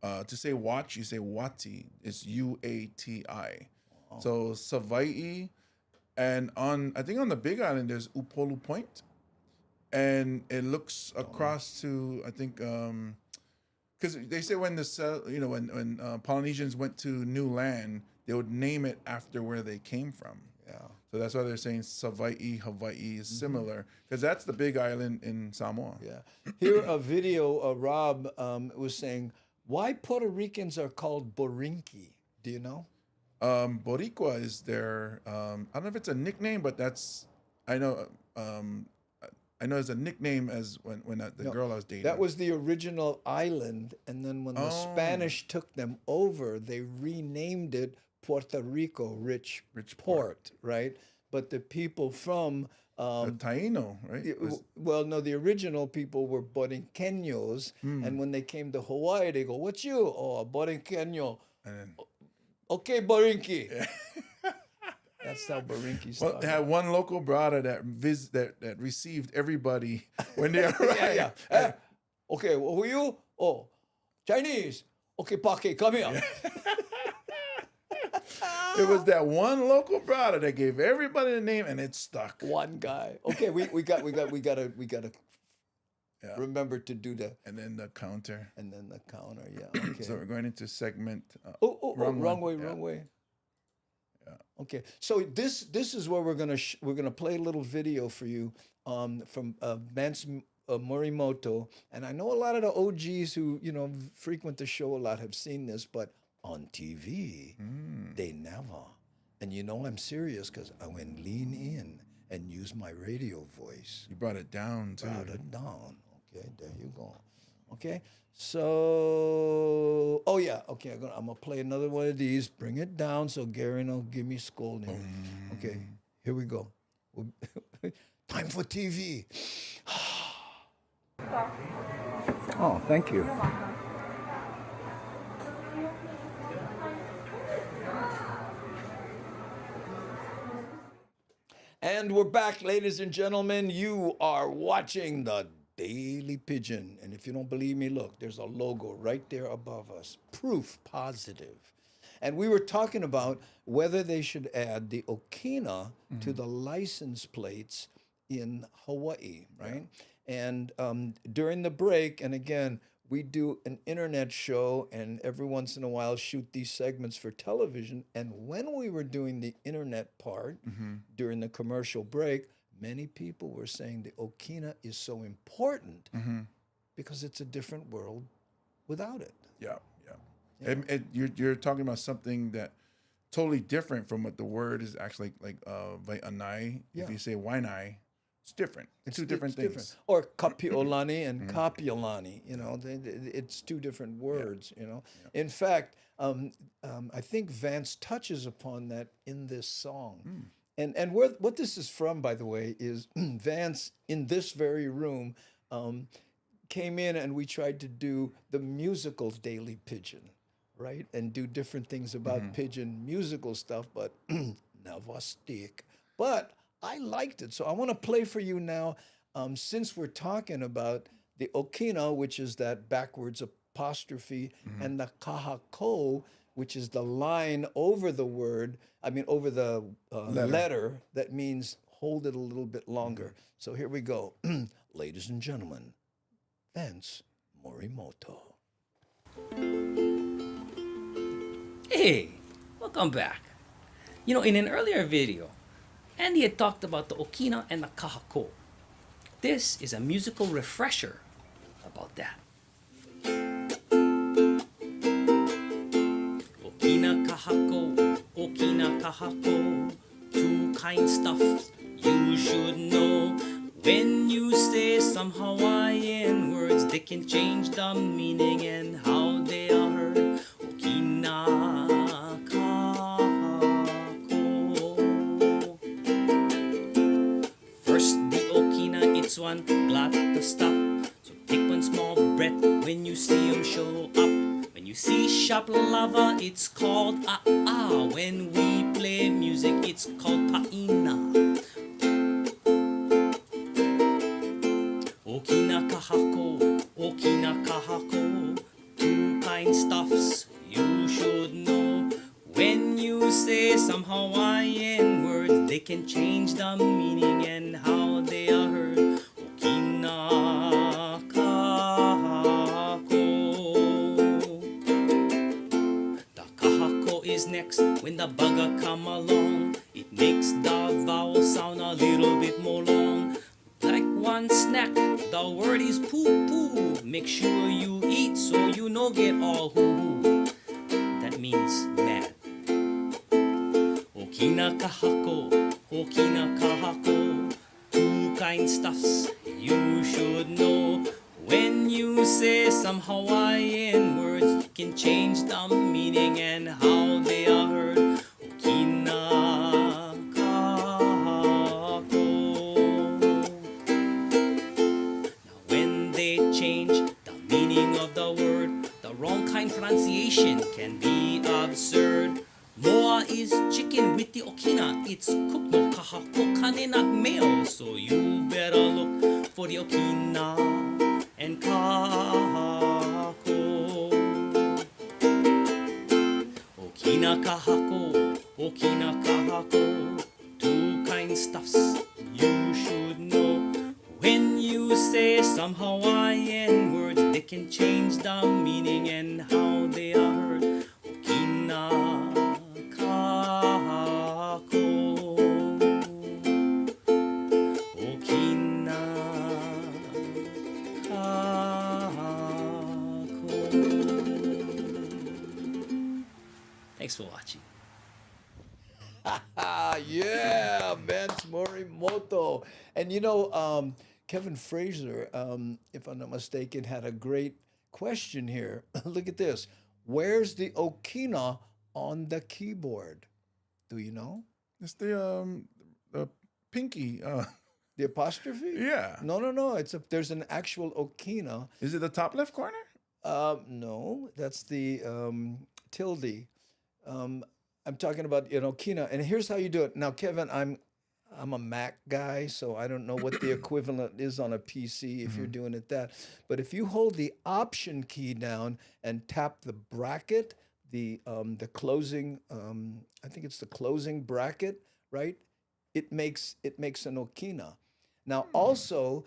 to say watch, you say wati. It's UATI. So Savaii, and I think on the Big Island there's Upolu Point, and it looks across to, I think, because they say when when Polynesians went to new land, they would name it after where they came from. Yeah. So that's why they're saying Savaii, Hawaii is similar, because that's the big island in Samoa. Yeah. Here, a video, Rob was saying, why Puerto Ricans are called Borinqui. Do you know? Boricua is their, I don't know if it's a nickname, but I know I know there's a nickname as when the girl I was dating. That was the original island, and then when the Spanish took them over, they renamed it Puerto Rico, rich port, right? But the people from the Taino, right? Well, no, the original people were Borinqueños, and when they came to Hawaii, they go, "What's you?" "Oh, a Borinqueño." And then, "Okay, Borinqui." That's how Borinqui started. Well, they had one local brother that received everybody when they arrived. yeah. Okay, well, who are you? Oh, Chinese. Okay, Pake, come here. It was that one local brother that gave everybody the name, and it stuck. One guy. Okay, we gotta remember to do the and then the counter. Yeah. Okay. So we're going into segment. Wrong way. Yeah. Okay. So this is where we're gonna play a little video for you from Vance Morimoto, and I know a lot of the OGs who frequent the show a lot have seen this, but on TV they never. And I'm serious because I went lean in and use my radio voice. You brought it down too. Brought it down. Okay, there you go. Okay, so okay, I'm gonna play another one of these. Bring it down so Gary will give me scolding. Okay, here we go. Time for TV. Oh, thank you. And we're back, ladies and gentlemen. You are watching the Daily Pidgin. And if you don't believe me, look, there's a logo right there above us. Proof positive. And we were talking about whether they should add the Okina to the license plates in Hawaii, right? Yeah. And during the break, and again, we do an internet show and every once in a while shoot these segments for television. And when we were doing the internet part during the commercial break, many people were saying the Okina is so important because it's a different world without it. Yeah. You're talking about something that totally different from what the word is actually like Vai'anai. If you say Wainai, it's different. It's two different things. Different. Or Kapiolani and Kapiolani, it's two different words, In fact, I think Vance touches upon that in this song. And what this is from, by the way, is Vance, in this very room, came in and we tried to do the musical Daily Pidgin, right? And do different things about Pidgin musical stuff, but never stick. But I liked it. So I want to play for you now, since we're talking about the Okina, which is that backwards apostrophe, and the kahako, which is the line over the word, over the letter that means hold it a little bit longer. So here we go. Ladies and gentlemen, Vance Morimoto. Hey, welcome back. In an earlier video, Andy had talked about the Okina and the kahako. This is a musical refresher about that. Okina kahako, two kind stuffs you should know. When you say some Hawaiian words, they can change the meaning and how they are heard. Okina kahako. First the Okina, it's one glad to stop. So take one small breath when you see them show up. When you see sharp lava, it's called ah. When we play music, it's called paina. Okina kahako, two kind stuffs you should know. When you say some Hawaiian words, they can change the meaning and how they are heard. Okina kahako. The kahako is next when the baga come along. It makes the vowel sound a little bit more long. Like one snack, the word is poo-poo. Make sure you eat so you no get all hoo-hoo. That means mad. Okina kahako, two kind stuffs you should know. When you say some Hawaiian words, you can change the meaning and how they are heard. Okina kako. Now when they change the meaning of the word, the wrong kind pronunciation can be absurd. Moa is chicken with the Okina. It's cooked no kahako kane not male. So you better look for the Okina and kahako. Okina kahako, two kind stuffs you should know. When you say some Hawaiian words, they can change the meaning and how they are heard. Okina kahako, Okina kahako. Thanks for watching. Yeah, Vince Morimoto. And you know, Kevin Fraser, if I'm not mistaken, had a great question here. Look at this. Where's the Okina on the keyboard? Do you know? It's the pinky. The apostrophe? Yeah. No. There's an actual Okina. Is it the top left corner? No, that's the tilde. I'm talking about an Okina, and here's how you do it. Now, Kevin, I'm a Mac guy, so I don't know what the equivalent is on a PC if you're doing it that. But if you hold the Option key down and tap the bracket, the closing, I think it's the closing bracket, right? It makes an Okina. Now, also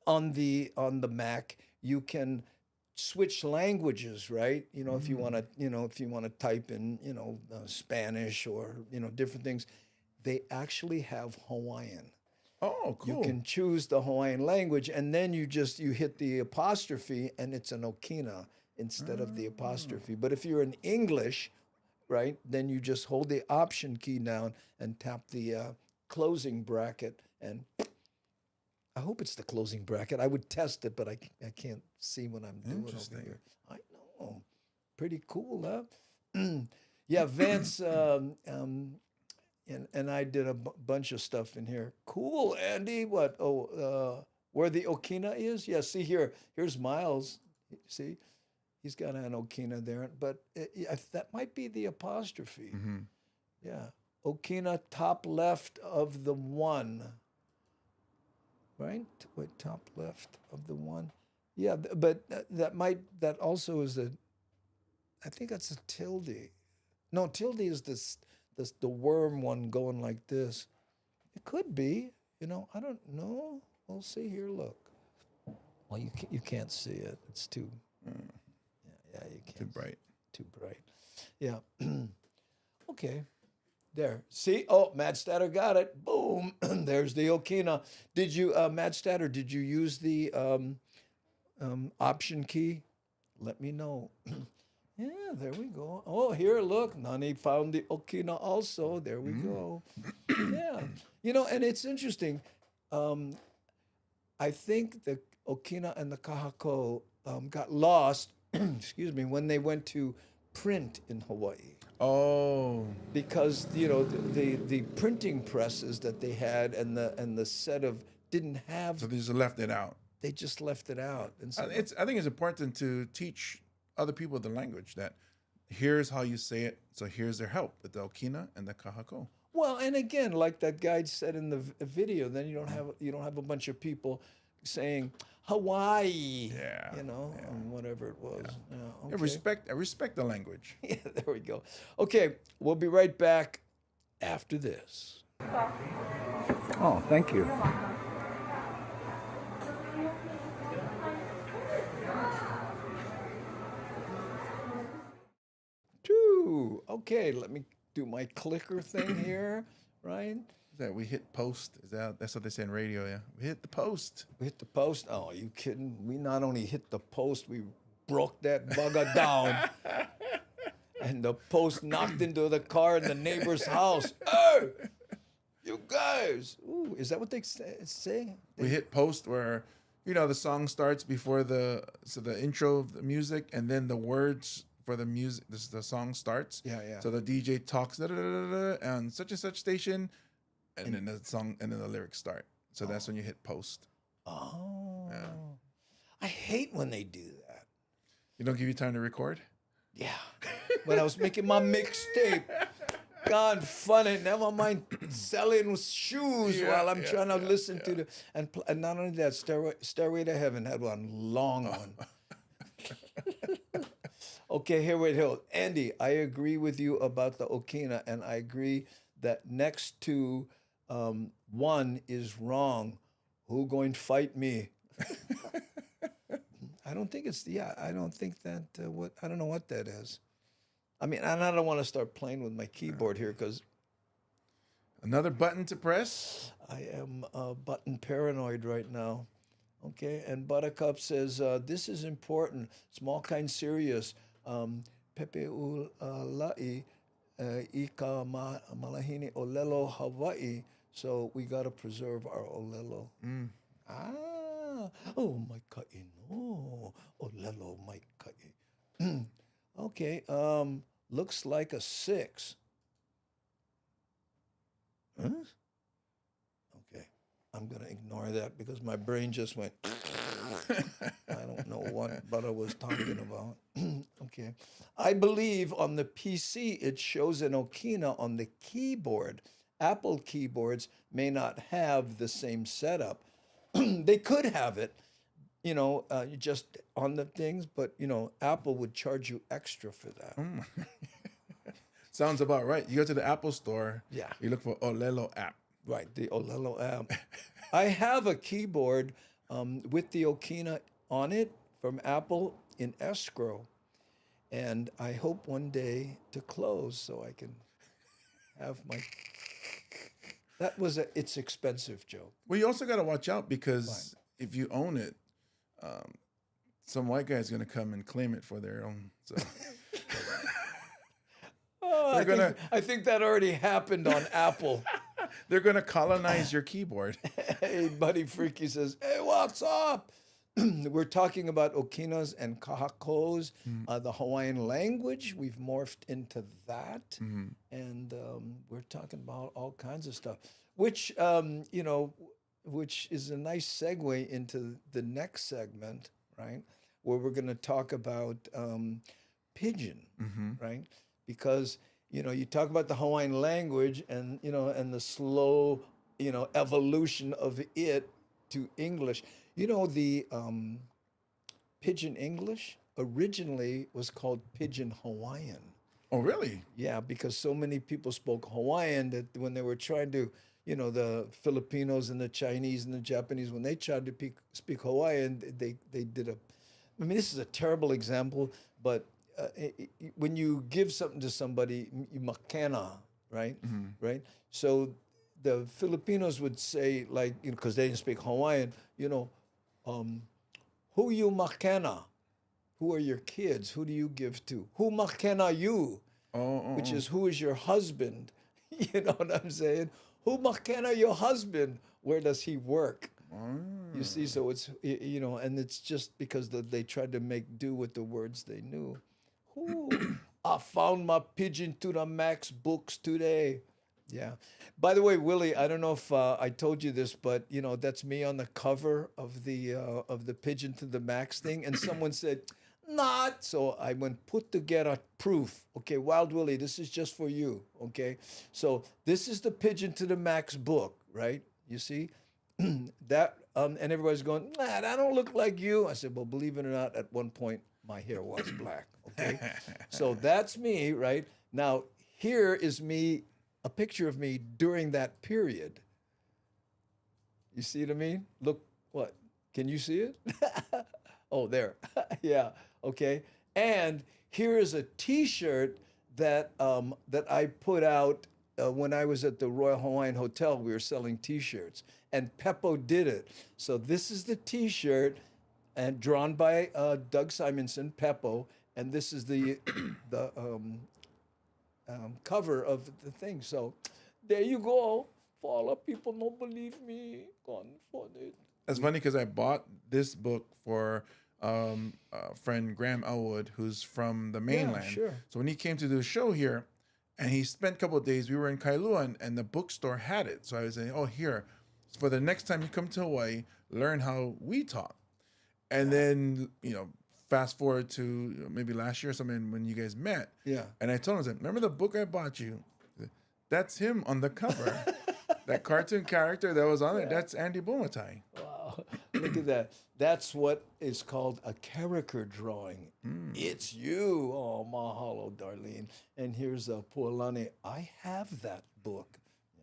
on the Mac, you can switch languages, right? You know, if you want to type in, Spanish or, different things, they actually have Hawaiian. Oh, cool. You can choose the Hawaiian language, and then you hit the apostrophe, and it's an Okina instead of the apostrophe. But if you're in English, right, then you just hold the Option key down and tap the closing bracket, and I hope it's the closing bracket. I would test it, but I can't see what I'm doing over here. I know. Pretty cool, huh? Yeah, Vance and I did a bunch of stuff in here. Cool, Andy. What? Where the Okina is? Yeah, see here. Here's Miles. See? He's got an Okina there. But that might be the apostrophe. Mm-hmm. Yeah. Okina, top left of the one. Right? Wait, top left of the one. Yeah, but that also is I think that's a tilde. No, tilde is the worm one going like this. It could be, I don't know. We'll see here, look. Well, you can't see it. It's too, yeah, you can't. Too bright. Too bright. Yeah. Okay. There. See? Oh, Matt Statter got it. Boom. There's the Okina. Did you, Matt Statter, did you use the Option key? Let me know. Yeah, there we go. Oh, here, look. Nani found the Okina also. There we go. Yeah. And it's interesting. I think the Okina and the kahako got lost, excuse me, when they went to print in Hawaii. Oh, because the printing presses that they had and the set of didn't have. So they just left it out. They just left it out. And so I think it's important to teach other people the language that here's how you say it. So here's their help with the Okina and the kahako. Well, and again, like that guide said in the video, then you don't have a bunch of people saying Hawaii, and whatever it was. Yeah. Yeah, okay. I respect the language. Yeah, there we go. Okay, we'll be right back after this. Oh, thank you. Okay, let me do my clicker thing here, right? That we hit post. That's what they say in radio, yeah. We hit the post. We hit the post? Oh, are you kidding? We not only hit the post, we broke that bugger down. And the post knocked into the car in the neighbor's house. Hey! You guys. Ooh, is that what they say? We hit post where, the song starts before the intro of the music, and then the words for the music, the song starts. Yeah, yeah. So the DJ talks on such and such station, and then the song, and then the lyrics start. So that's when you hit post. Oh. Yeah. I hate when they do that. You don't give you time to record? Yeah. When I was making my mixtape. God, funny. Never mind selling shoes while I'm trying to listen to the and not only that, Stairway to Heaven had one long one. Okay, here we go. Andy, I agree with you about the Okina, and I agree that next to one is wrong. Who going to fight me? I don't think it's I don't think that I don't know what that is. I mean, and I don't want to start playing with my keyboard here because another button to press. I am button paranoid right now. Okay, and Buttercup says this is important. Small kind serious. Pepe ulai ika malahini olelo Hawaii. So we got to preserve our olelo. Oh my kai no olelo my kai. Okay, looks like a 6. Huh? Okay, I'm gonna ignore that because my brain just went. I don't know what Butter was talking about. Okay, I believe on the PC it shows an Okina on the keyboard. Apple keyboards may not have the same setup. They could have it, just on the things, but Apple would charge you extra for that. Sounds about right. You go to the Apple store. Yeah. You look for Olelo app. Right, the Olelo app. I have a keyboard with the Okina on it from Apple in escrow, and I hope one day to close so I can have my. That was it's expensive, Joe. Well, you also got to watch out because if you own it, some white guy's going to come and claim it for their own. So. I think that already happened on Apple. They're going to colonize your keyboard. Hey, Buddy Freaky says, hey, what's up? We're talking about Okinas and Kahakos, the Hawaiian language. We've morphed into that. And we're talking about all kinds of stuff, which, which is a nice segue into the next segment, right? Where we're going to talk about Pidgin, right? Because, you talk about the Hawaiian language and, and the slow, evolution of it to English. The Pidgin English originally was called Pidgin Hawaiian. Oh, really? Yeah, because so many people spoke Hawaiian that when they were trying to, the Filipinos and the Chinese and the Japanese, when they tried to speak Hawaiian, they did I mean, this is a terrible example, but when you give something to somebody, you makena, right? Right? So the Filipinos would say, like, because they didn't speak Hawaiian, who you makena? Who are your kids? Who do you give to? Who makena you? Which is, who is your husband? You know what I'm saying? Who makena your husband? Where does he work? You see, so it's, and it's just because they tried to make do with the words they knew. Ooh, I found my Pidgin to the Max books today. Yeah. By the way, Willie, I don't know if I told you this, but that's me on the cover of the Pidgin to the Max thing, and someone said, "Not." So I went put together proof. Okay, Wild Willie, this is just for you. Okay, so this is the Pidgin to the Max book, right? You see, that and everybody's going, "Nah, that don't look like you." I said, "Well, believe it or not, at one point my hair was black." Okay, so that's me, right? Now here is me. A picture of me during that period. You see what I mean? Look, what? Can you see it? Oh, there. Yeah, okay. And here is a T-shirt that that I put out when I was at the Royal Hawaiian Hotel. We were selling T-shirts, and Peppo did it. So this is the T-shirt, and drawn by Doug Simonson, Peppo, and this is the cover of the thing. So there you go. fala, people don't believe me. Confounded. That's funny because I bought this book for a friend, Graham Elwood, who's from the mainland. Sure. So when he came to do a show here, and he spent a couple of days, we were in Kailua, and the bookstore had it. So I was saying, oh, here, for the next time you come to Hawaii, learn how we talk. And then, fast forward to maybe last year or something when you guys met. Yeah. And I told him, I said, remember the book I bought you? That's him on the cover. That cartoon character that was on it, that's Andy Bumatai. Wow. Look at that. That's what is called a character drawing. It's you. Oh, mahalo, Darlene. And here's Pualani. I have that book.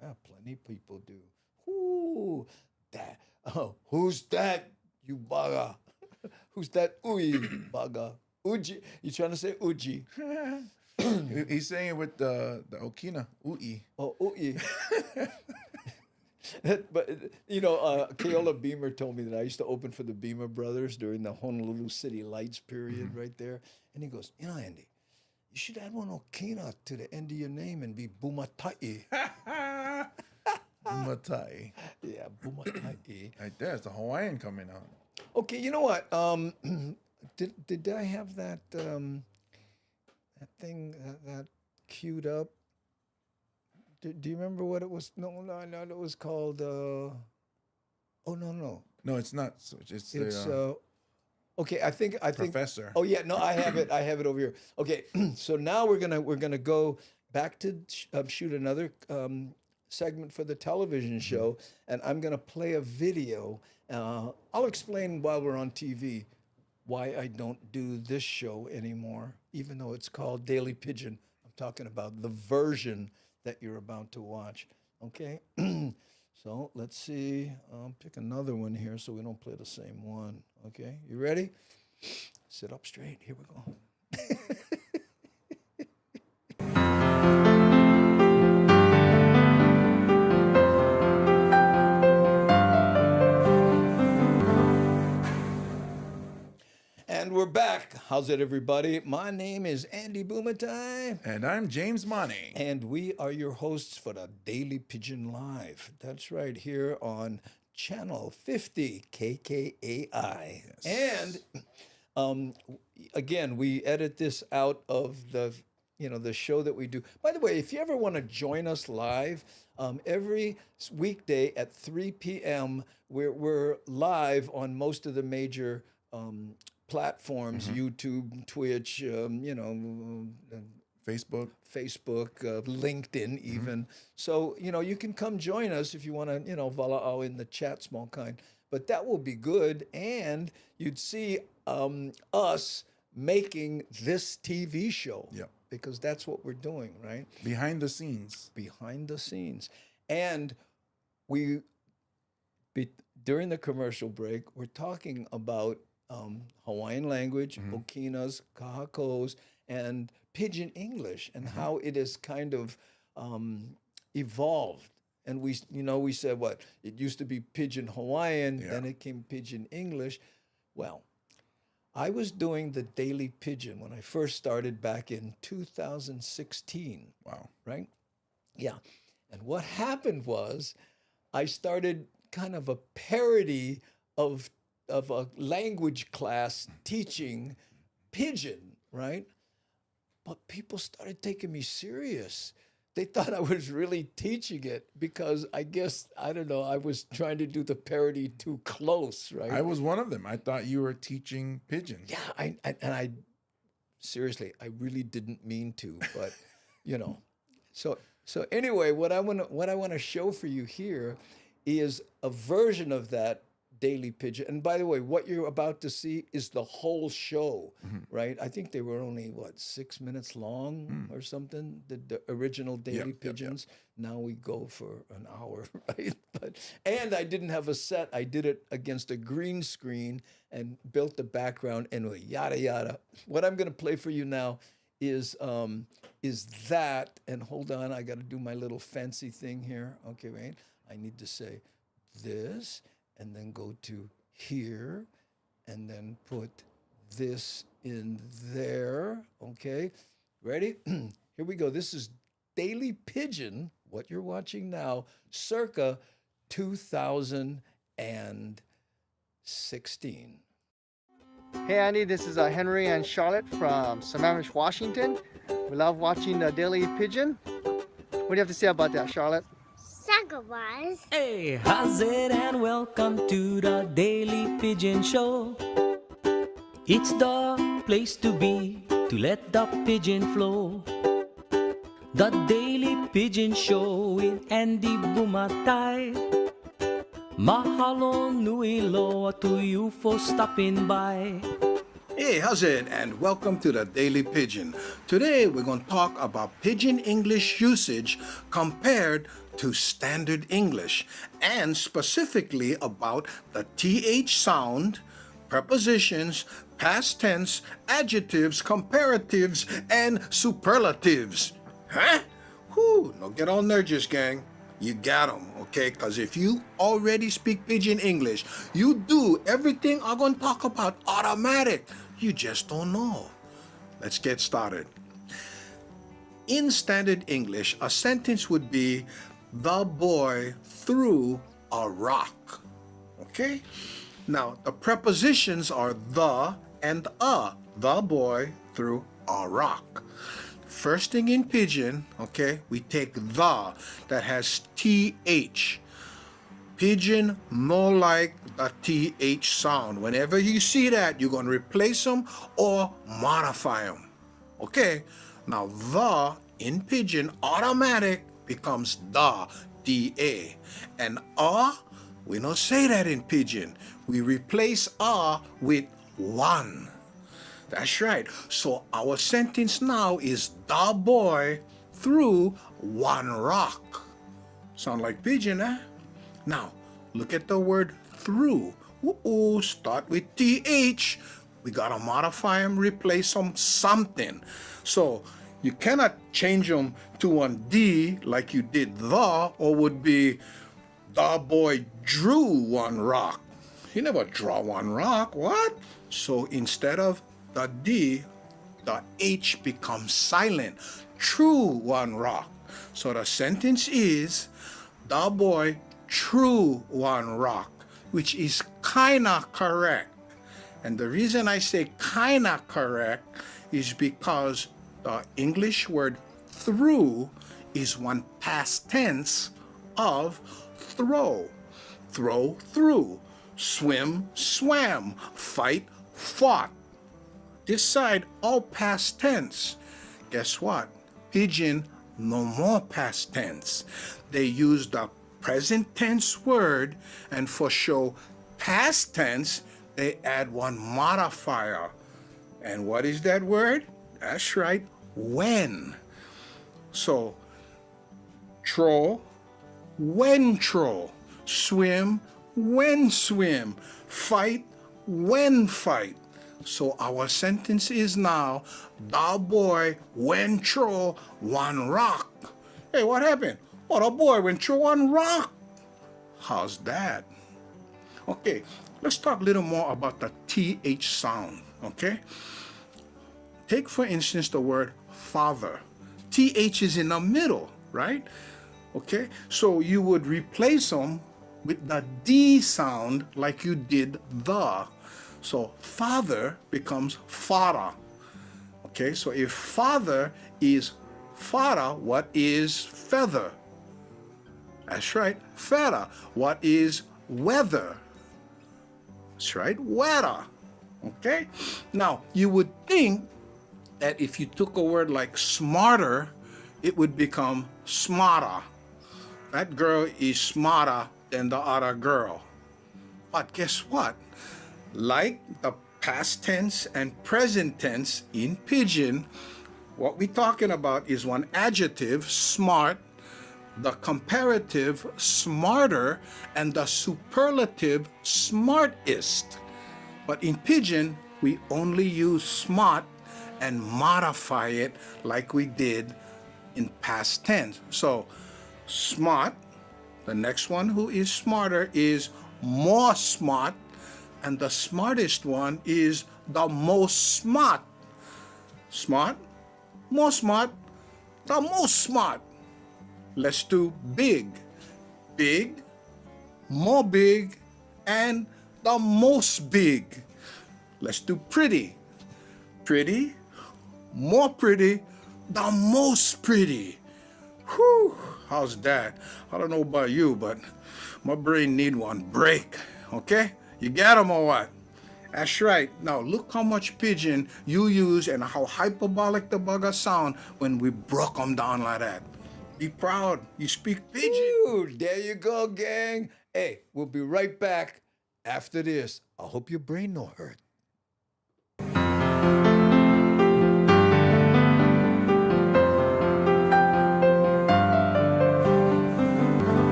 Yeah, plenty of people do. Ooh, that. Oh, who's that, you baga? Who's that? Ui, baga. Uji. You trying to say Uji? He's saying it with the Okina, Ui. Oh, Ui. But, Keola Beamer told me that I used to open for the Beamer brothers during the Honolulu City Lights period right there. And he goes, Andy, you should add one Okina to the end of your name and be Bumatai. Bumatai. Yeah, Bumatai. Right there, it's a Hawaiian coming out. Okay, you know what? Did I have that that thing that queued up? Do you remember what it was? No, it was called. Oh no. No, it's not. It's okay. I think Professor. Oh yeah, no, I have it. I have it over here. Okay, so now we're gonna go back to shoot another segment for the television show, and I'm gonna play a video. I'll explain while we're on TV why I don't do this show anymore, even though it's called Daily Pidgin. I'm talking about the version that you're about to watch. Okay, so let's see. Pick another one here so we don't play the same one. Okay, you ready? Sit up straight. Here we go. And we're back. How's it, everybody? My name is Andy Bumatai. And I'm James Money. And we are your hosts for the Daily Pidgin Live. That's right, here on Channel 50, KKAI. Yes. And again, we edit this out of the show that we do. By the way, if you ever want to join us live, every weekday at 3 p.m., we're live on most of the major platforms, YouTube, Twitch, Facebook, LinkedIn even. So, you can come join us if you want to, vala'au in the chat, small kind. But that will be good. And you'd see us making this TV show. Yeah. Because that's what we're doing, right? Behind the scenes. Behind the scenes. And during the commercial break, we're talking about Hawaiian language, Okinas, Kahakos, and Pidgin English, and how it has kind of evolved. And we said what? It used to be Pidgin Hawaiian, then it came Pidgin English. Well, I was doing the Daily Pidgin when I first started back in 2016. Wow. Right? Yeah. And what happened was I started kind of a parody of a language class teaching Pidgin, right? But people started taking me serious. They thought I was really teaching it because I guess, I don't know, I was trying to do the parody too close, right? I was one of them. I thought you were teaching Pidgin. Yeah, I seriously, I really didn't mean to, but So anyway, what I want to show for you here is a version of that Daily Pidgin. And by the way, what you're about to see is the whole show, right? I think they were only, 6 minutes long or something, the original Daily Pidgins. Now we go for an hour, right? And I didn't have a set. I did it against a green screen and built the background and yada, yada. What I'm going to play for you now is that, and hold on, I got to do my little fancy thing here. Okay, wait. I need to say this, and then go to here, and then put this in there, okay? Ready? Here we go. This is Daily Pidgin what you're watching now, circa 2016. Hey Andy, this is Henry and Charlotte from Sammamish, Washington. We love watching the Daily Pigeon. What do you have to say about that, Charlotte? Sagamars. Hey, how's it and welcome to the Daily Pigeon Show. It's the place to be to let the pigeon flow. The Daily Pigeon Show with Andy Bumatai. Mahalo nui loa to you for stopping by. Hey, how's it? And welcome to the Daily Pigeon. Today we're going to talk about Pidgin English usage compared to Standard English, and specifically about the TH sound, prepositions, past tense, adjectives, comparatives, and superlatives. Huh? Whew, don't get all nervous, gang. You got them, okay? Because if you already speak Pidgin English, you do everything I'm going to talk about automatic. You just don't know. Let's get started. In Standard English, a sentence would be, the boy threw a rock. Okay? Now, the prepositions are the and a. The boy threw a rock. First thing in Pidgin, okay, we take the that has TH. Pidgin no like the TH sound. Whenever you see that, you're going to replace them or modify them. Okay, now the in Pidgin automatic becomes the, D-A. And we don't say that in Pidgin. We replace with one. That's right. So our sentence now is the boy threw one rock. Sound like Pidgin, eh? Now, look at the word through. Start with TH. We gotta modify them, replace them something. So you cannot change them to one D like you did the, or would be the boy drew one rock. He never draw one rock. What? So instead of the D, the H becomes silent. True one rock. So the sentence is, the boy threw one rock, which is kinda correct. And the reason I say kinda correct is because the English word threw is one past tense of throw. Throw, threw. Swim, swam. Fight, fought. This side, all past tense. Guess what? Pidgin, no more past tense. They use the present tense word, and for show past tense, they add one modifier. And what is that word? That's right, when. So, throw, when throw. Swim, when swim. Fight, when fight. So our sentence is now, the boy went through one rock. Hey, what happened? Oh, the boy went through one rock. How's that? Okay, let's talk a little more about the TH sound, okay? Take, for instance, the word father. TH is in the middle, right? Okay, so you would replace them with the D sound like you did the. So father becomes fada. Okay, so if father is fada, what is feather? That's right, feather. What is weather? That's right, weather. Okay, now you would think that if you took a word like smarter, it would become smarter. That girl is smarter than the other girl. But guess what? Like the past tense and present tense in Pidgin, what we're talking about is one adjective, smart, the comparative, smarter, and the superlative, smartest. But in Pidgin, we only use smart and modify it like we did in past tense. So, smart, the next one who is smarter is more smart, and the smartest one is the most smart. Smart, more smart, the most smart. Let's do big. Big, more big, and the most big. Let's do pretty. Pretty, more pretty, the most pretty. Whew, how's that? I don't know about you, but my brain need one break, okay? You got 'em or what? That's right. Now look how much Pidgin you use and how hyperbolic the bugger sound when we broke 'em down like that. Be proud. You speak Pidgin. Ooh, there you go, gang. Hey, we'll be right back after this. I hope your brain no hurt.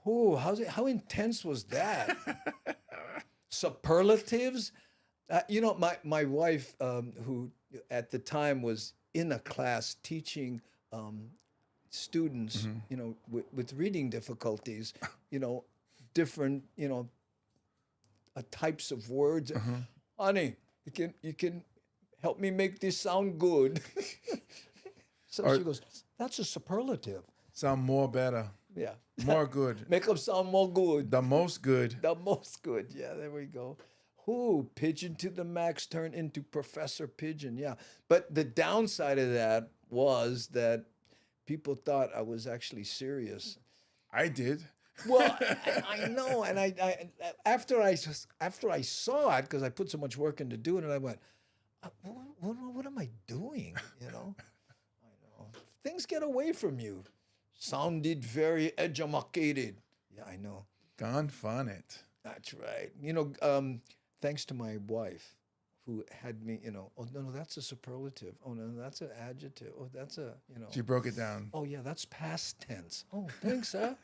Ooh, how intense was that? Superlatives? You know, my wife, who at the time was in a class teaching students, you know, with reading difficulties, you know, different, you know, types of words. Honey, you can help me make this sound good. So she goes, that's a superlative. Sound more better. Yeah. More good. Make them sound more good. The most good. The most good. Yeah, there we go. Who Pidgin to the max turned into Professor Pidgin. Yeah. But the downside of that was that people thought I was actually serious. I did. Well, I know, and I after I saw it, because I put so much work into doing it, I went, what am I doing? You know, I know things get away from you. Sounded very educated. Yeah, I know. Confine it. That's right. You know, thanks to my wife, who had me, you know, oh, no, that's a superlative. Oh, no, that's an adjective. Oh, that's a, you know. She broke it down. Oh, yeah, that's past tense. Oh, thanks, huh?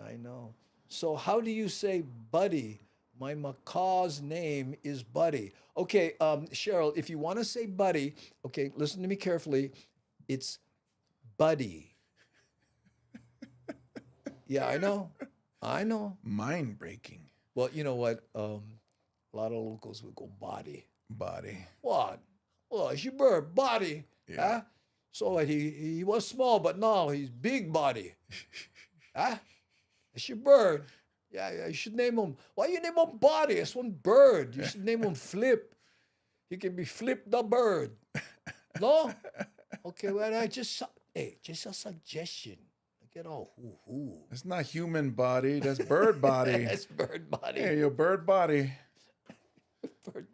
I know. So how do you say buddy? My macaw's name is Buddy. Okay, Cheryl, if you want to say buddy, okay, listen to me carefully. It's Buddy. Yeah, I know. I know. Mind breaking. Well, you know what? A lot of locals would go body. Body. What? Well, it's your bird, body. Yeah. Huh? So like he was small, but now he's big body. Huh? It's your bird. Yeah, you should name him. Why you name him Body? It's one bird. You should name him Flip. He can be Flip the bird. No? Okay, well, just a suggestion. Get all hoo-hoo. It's not human body. That's bird body. That's bird body. Yeah, your bird body. Bird.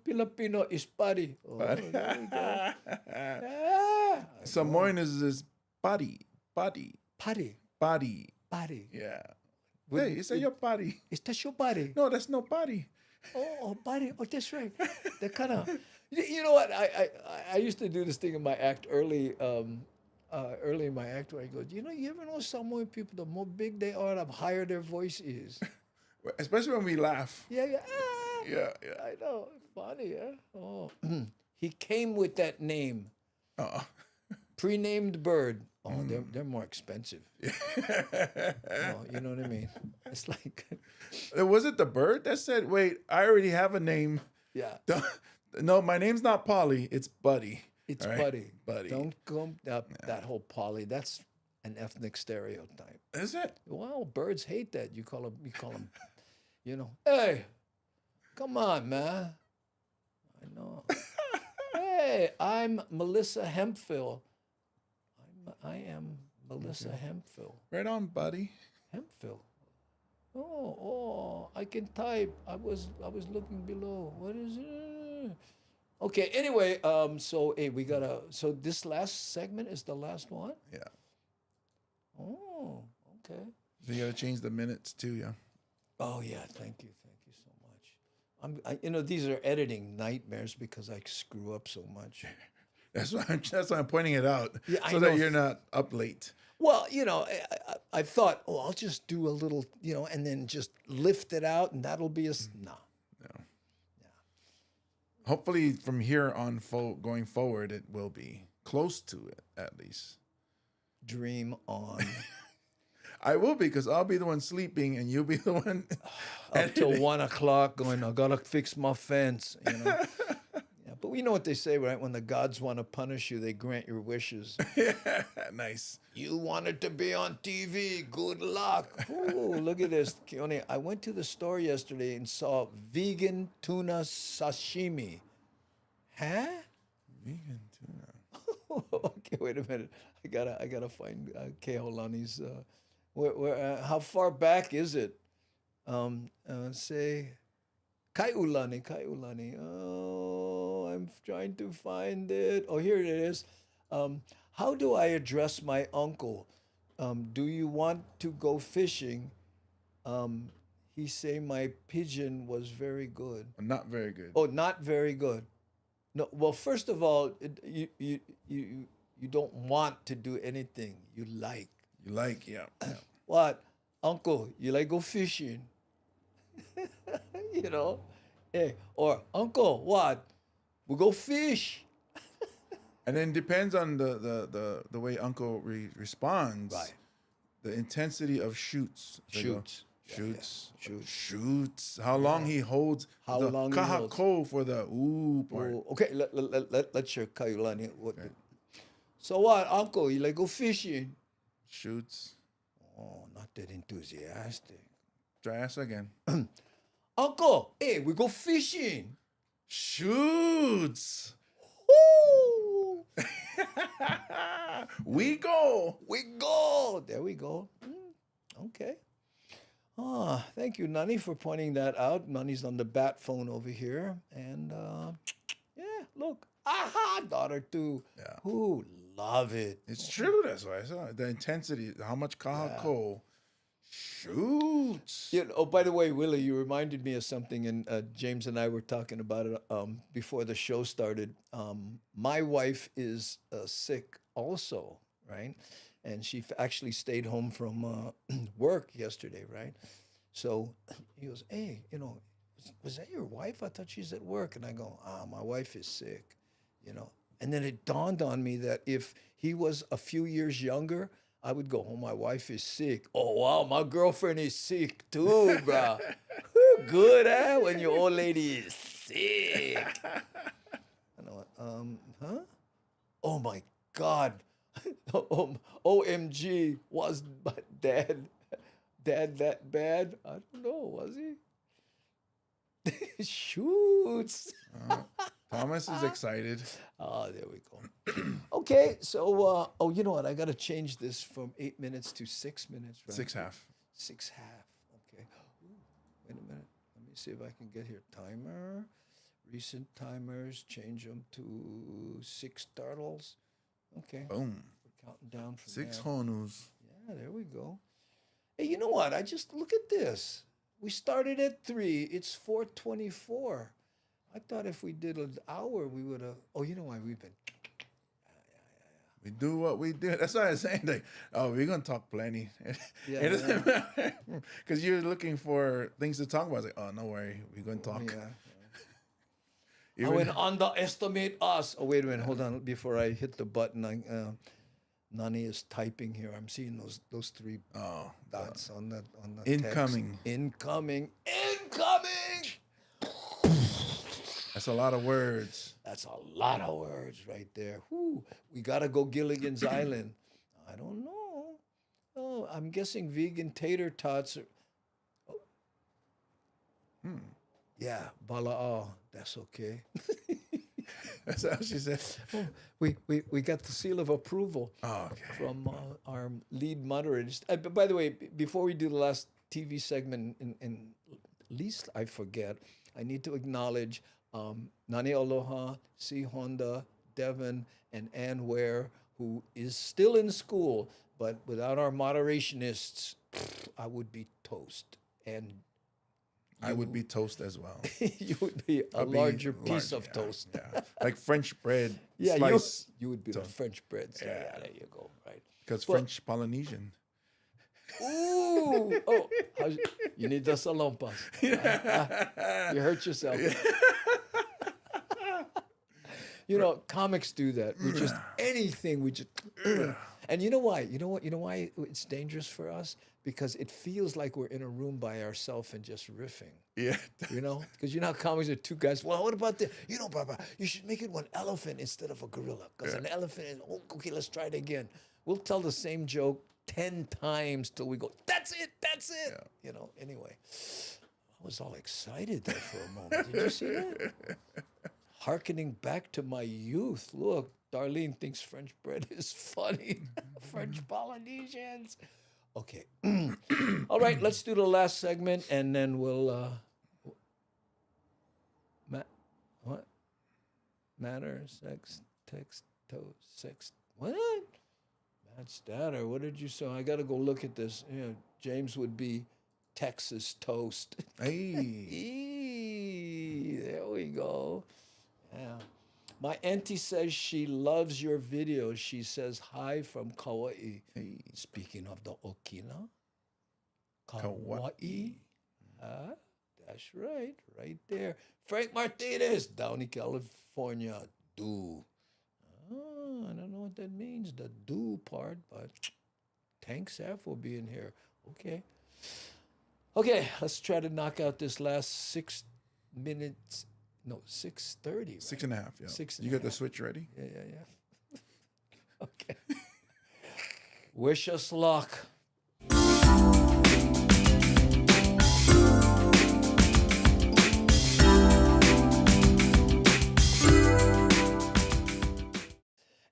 Filipino is body. Oh, there we go. Ah, Samoan is body. Body. Body. Body. Body. Yeah. Hey, is that your body? Is that your body? No, that's no body. Oh, body. Oh, that's right. That kind of. You know what? I used to do this thing in my act early in my act where I go, you ever know Samoan people, the more big they are, the higher their voice is. Especially when we laugh. Yeah. Ah, yeah. I know. Funny, huh? Oh. He came with that name. Pre-named bird. Oh, they're more expensive. Oh, you know what I mean? It's like... Was it the bird that said, wait, I already have a name? Yeah. No, my name's not Polly. It's Buddy. It's right? Buddy. Buddy. Don't go up that whole Polly. That's an ethnic stereotype. Is it? Well, birds hate that. You call them, you know, hey, come on, man. I know. Hey, I'm Melissa Hemphill. I am Melissa Hemphill. Right on, Buddy. Hemphill. Oh, I can type. I was looking below. What is it? Okay, anyway, so hey, so this last segment is the last one? Yeah. Oh, okay. So you gotta change the minutes too, yeah. Oh yeah, thank you so much. These are editing nightmares because I screw up so much. That's why I'm pointing it out, yeah, so that you're not up late. Well, I thought, I'll just do a little, and then just lift it out, and that'll be no. Hopefully, from here on going forward, it will be close to it at least. Dream on. I will be, because I'll be the one sleeping, and you'll be the one up till 1 o'clock going, I gotta fix my fence. Yeah, but we know what they say, right? When the gods want to punish you, they grant your wishes. Nice. You wanted to be on TV. Good luck. Ooh, look at this. Keone, I went to the store yesterday and saw vegan tuna sashimi. Huh? Vegan tuna. Okay, wait a minute. I gotta find Keolani's. How far back is it? Say, Kaiulani. Oh, I'm trying to find it. Oh, here it is. How do I address my uncle? Do you want to go fishing? He say my pigeon was very good. Not very good. Oh, not very good. No. Well, first of all, you don't want to do anything you like. You like, yeah. What, uncle? You like go fishing? You know, hey, or uncle, what? We go fish. And then depends on the way uncle responds. Right. The intensity of shoots. They go, Shoots. Shoots. How long he holds. How the long he holds. kahako for the ooh part. Oh, okay, let's hear Kaiulani. Okay. So what, uncle? You like go fishing? Shoots. Oh, not that enthusiastic. Try us again. Uncle, hey, we go fishing. Shoots. Woo! We go. There we go. Okay. Thank you, Nani, for pointing that out. Nani's on the bat phone over here. And yeah, look. Aha, daughter too. Yeah. Ooh, love it. It's true. That's why I saw it. The intensity, how much kahako shoots. Yeah, oh, by the way, Willie, you reminded me of something, and James and I were talking about it before the show started. My wife is sick also, right? And she actually stayed home from work yesterday, right? So he goes, hey, was that your wife? I thought she's at work. And I go, my wife is sick, And then it dawned on me that if he was a few years younger, I would go, oh, my wife is sick. Oh, wow, my girlfriend is sick too, bro. Good, eh? When your old lady is sick. And I went, huh? Oh, my God. OMG, was my dad that bad? I don't know, was he? Shoots. Thomas is excited. Oh, there we go. Okay, so, you know what? I got to change this from 8 minutes to 6 minutes, right? 6.5. 6.5, okay. Ooh, wait a minute. Let me see if I can get here. Timer, recent timers, change them to 6 startles. Okay. Boom. We're counting down from 6 there. honus. Yeah, there we go. Hey, you know what? I just look at this. We started at 3. It's 4:24. I thought if we did an hour, we would have. Oh, you know why we've been. We do what we do. That's why I was saying, like, we're gonna talk plenty. Yeah, It doesn't matter because you're looking for things to talk about. It's like, oh, no worry, we're gonna talk. Yeah. I would underestimate us. Oh, wait a minute. Hold on. Before I hit the button, Nani is typing here. I'm seeing those 3 dots on the incoming. Text. Incoming. That's a lot of words. That's a lot of words right there. Whew. We gotta go Gilligan's Island. I don't know. Oh, I'm guessing vegan tater tots are. Oh. Yeah, bala'al. That's okay. That's how she said. Oh, we got the seal of approval from our lead moderator. But by the way, before we do the last TV segment, and least I forget, I need to acknowledge Nani Aloha, C. Honda, Devin, and Ann Ware, who is still in school, but without our moderationists, I would be toast. And I would be toast as well. You would be a larger piece of toast. Yeah. Like French bread Yeah, slice. you would be the French bread. So yeah, there you go. Right. Because French Polynesian. Ooh! Oh, you need the salompas. You hurt yourself. You know, comics do that. We just anything. We just. And you know why? You know what? You know why it's dangerous for us? Because it feels like we're in a room by ourselves and just riffing. Yeah. You know, because you know how comics are two guys. Well, what about the? You know, Barbara, you should make it one elephant instead of a gorilla. Because an elephant is. Oh, okay, let's try it again. We'll tell the same joke 10 times till we go. That's it. That's it. Yeah. You know. Anyway, I was all excited there for a moment. Did you see that? Harkening back to my youth. Look, Darlene thinks French bread is funny. French Polynesians. Okay. All right, let's do the last segment and then we'll what? Matter, sex, text, toast, sex. What? Matt Statter, what did you say? I got to go look at this. Yeah, James would be Texas toast. Hey. There we go. Yeah. My auntie says she loves your videos. She says hi from Kauai. Hey. Speaking of the Okina, Kauai. That's right there. Frank Martinez, down in California. Do. Oh, I don't know what that means, the do part, but thanks, Seth, for being here. Okay, let's try to knock out this last 6 minutes. No, 6:30. Right? 6.5. Yeah. You got the switch ready? Yeah. Okay. Wish us luck.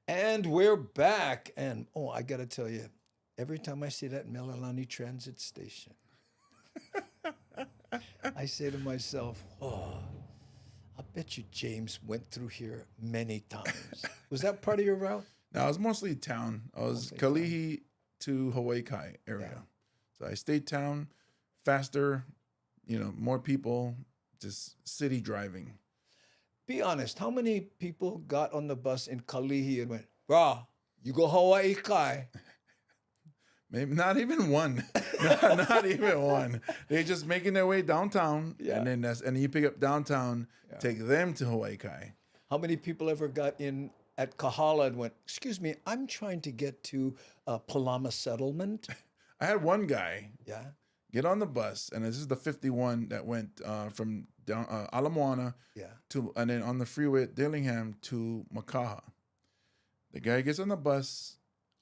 And we're back. And I got to tell you, every time I see that Mililani Transit Station, I say to myself, I bet you James went through here many times. Was that part of your route? No, I was mostly town. I was Kalihi to Hawaii Kai area. Yeah. So I stayed town, faster, more people, just city driving. Be honest, how many people got on the bus in Kalihi and went, "Brah, you go Hawaii Kai"? Maybe not even one. not even one. They're just making their way downtown, and then you pick up downtown, take them to Hawaii Kai. How many people ever got in at Kahala and went, "Excuse me, I'm trying to get to Palama Settlement"? I had one guy get on the bus, and this is the 51 that went from down Ala Moana to, and then on the freeway at Dillingham to Makaha. The guy gets on the bus.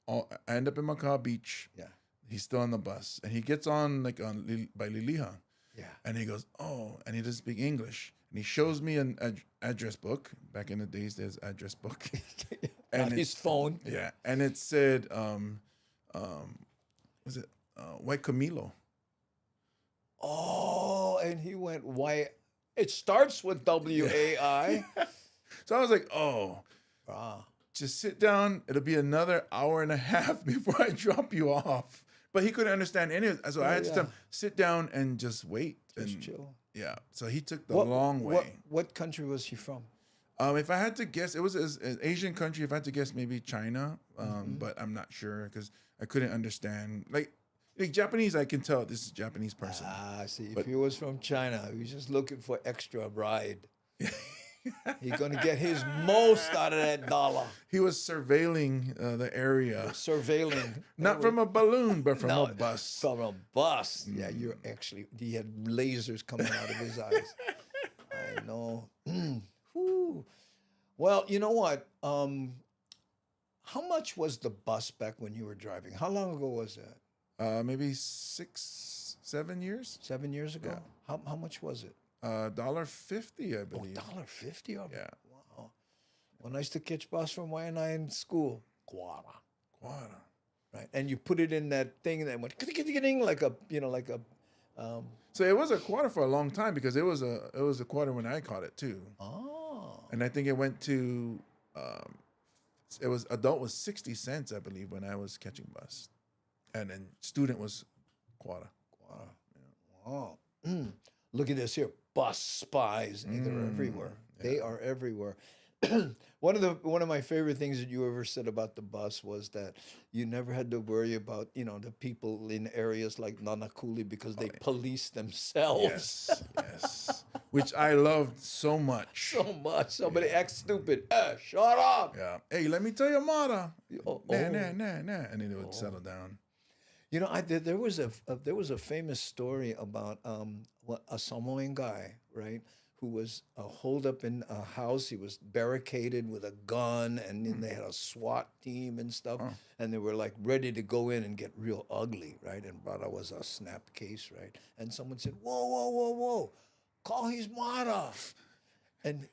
I end up in Makaha Beach. Yeah, he's still on the bus, and he gets on by Liliha. Yeah, and he goes, and he doesn't speak English, and he shows me an address book. Back in the days, there's address book, and his phone. Yeah, and it said, was it White Camilo? Oh, and he went white. It starts with WAI. So I was like, just sit down. It'll be another hour and a half before I drop you off. But he couldn't understand any of it. So I had to tell him, sit down and just wait. Just chill. Yeah. So he took the long way. What country was he from? If I had to guess, it was an Asian country. If I had to guess, maybe China. But I'm not sure because I couldn't understand. Like Japanese, I can tell this is a Japanese person. See, if he was from China, he was just looking for extra ride. He's going to get his most out of that dollar. He was surveilling the area. Surveilling. Not from a balloon, but from a bus. From a bus. Yeah, he had lasers coming out of his eyes. I know. Well, you know what? How much was the bus back when you were driving? How long ago was that? Maybe 6, 7 years. 7 years ago? Yeah. How much was it? $1.50, I believe. $1.50? Yeah. Wow. When I used to catch bus from Waianae in school, Quara. Right. And you put it in that thing that went like a. So it was a quarter for a long time because it was a quarter when I caught it too. Oh. And I think it went to, adult was 60 cents, I believe, when I was catching bus. And then student was quarter. Yeah. Wow. Look at this here. Bus spies. They're everywhere. Yeah. They are everywhere. One of my favorite things that you ever said about the bus was that you never had to worry about, the people in areas like Nanakuli because they police themselves. Yes. which I loved so much. So much. Somebody acts stupid. Shut up. Yeah. Hey, let me tell you, Mara. Oh, Nah, nah, nah, nah. And then it would settle down. You know, there was a famous story about a Samoan guy, right, who was holed up in a house. He was barricaded with a gun, and then they had a SWAT team and stuff, and they were like ready to go in and get real ugly, right? And brother was a snap case, right? And someone said, "Whoa, whoa, whoa, whoa, call his mother," and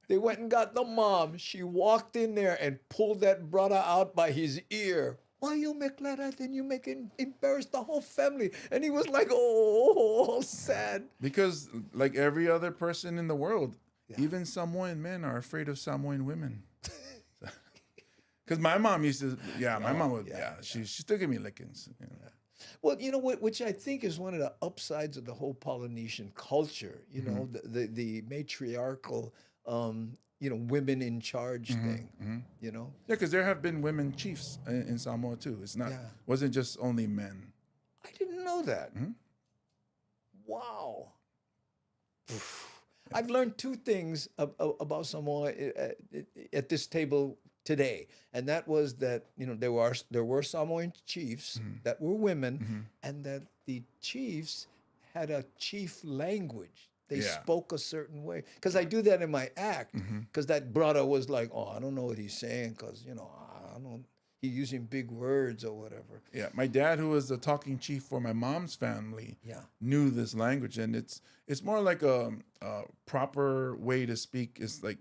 they went and got the mom. She walked in there and pulled that brother out by his ear. Why you make like that? Then you make him embarrass the whole family. And he was like, oh, sad. Because like every other person in the world, even Samoan men are afraid of Samoan women. Because my mom used to, my mom would, she still give me lickings. You know. Well, you know what, which I think is one of the upsides of the whole Polynesian culture. You know, the matriarchal, women in charge thing. You know. Yeah, because there have been women chiefs in Samoa too. It's not wasn't just only men. I didn't know that. Wow. I've learned two things about Samoa at this table today, and that was that there were Samoan chiefs that were women, and that the chiefs had a chief language. They spoke a certain way. Because I do that in my act. Because that brother was like, oh, I don't know what he's saying, because I don't. He's using big words or whatever. Yeah, my dad, who was the talking chief for my mom's family, knew this language, and it's more like a proper way to speak. It's like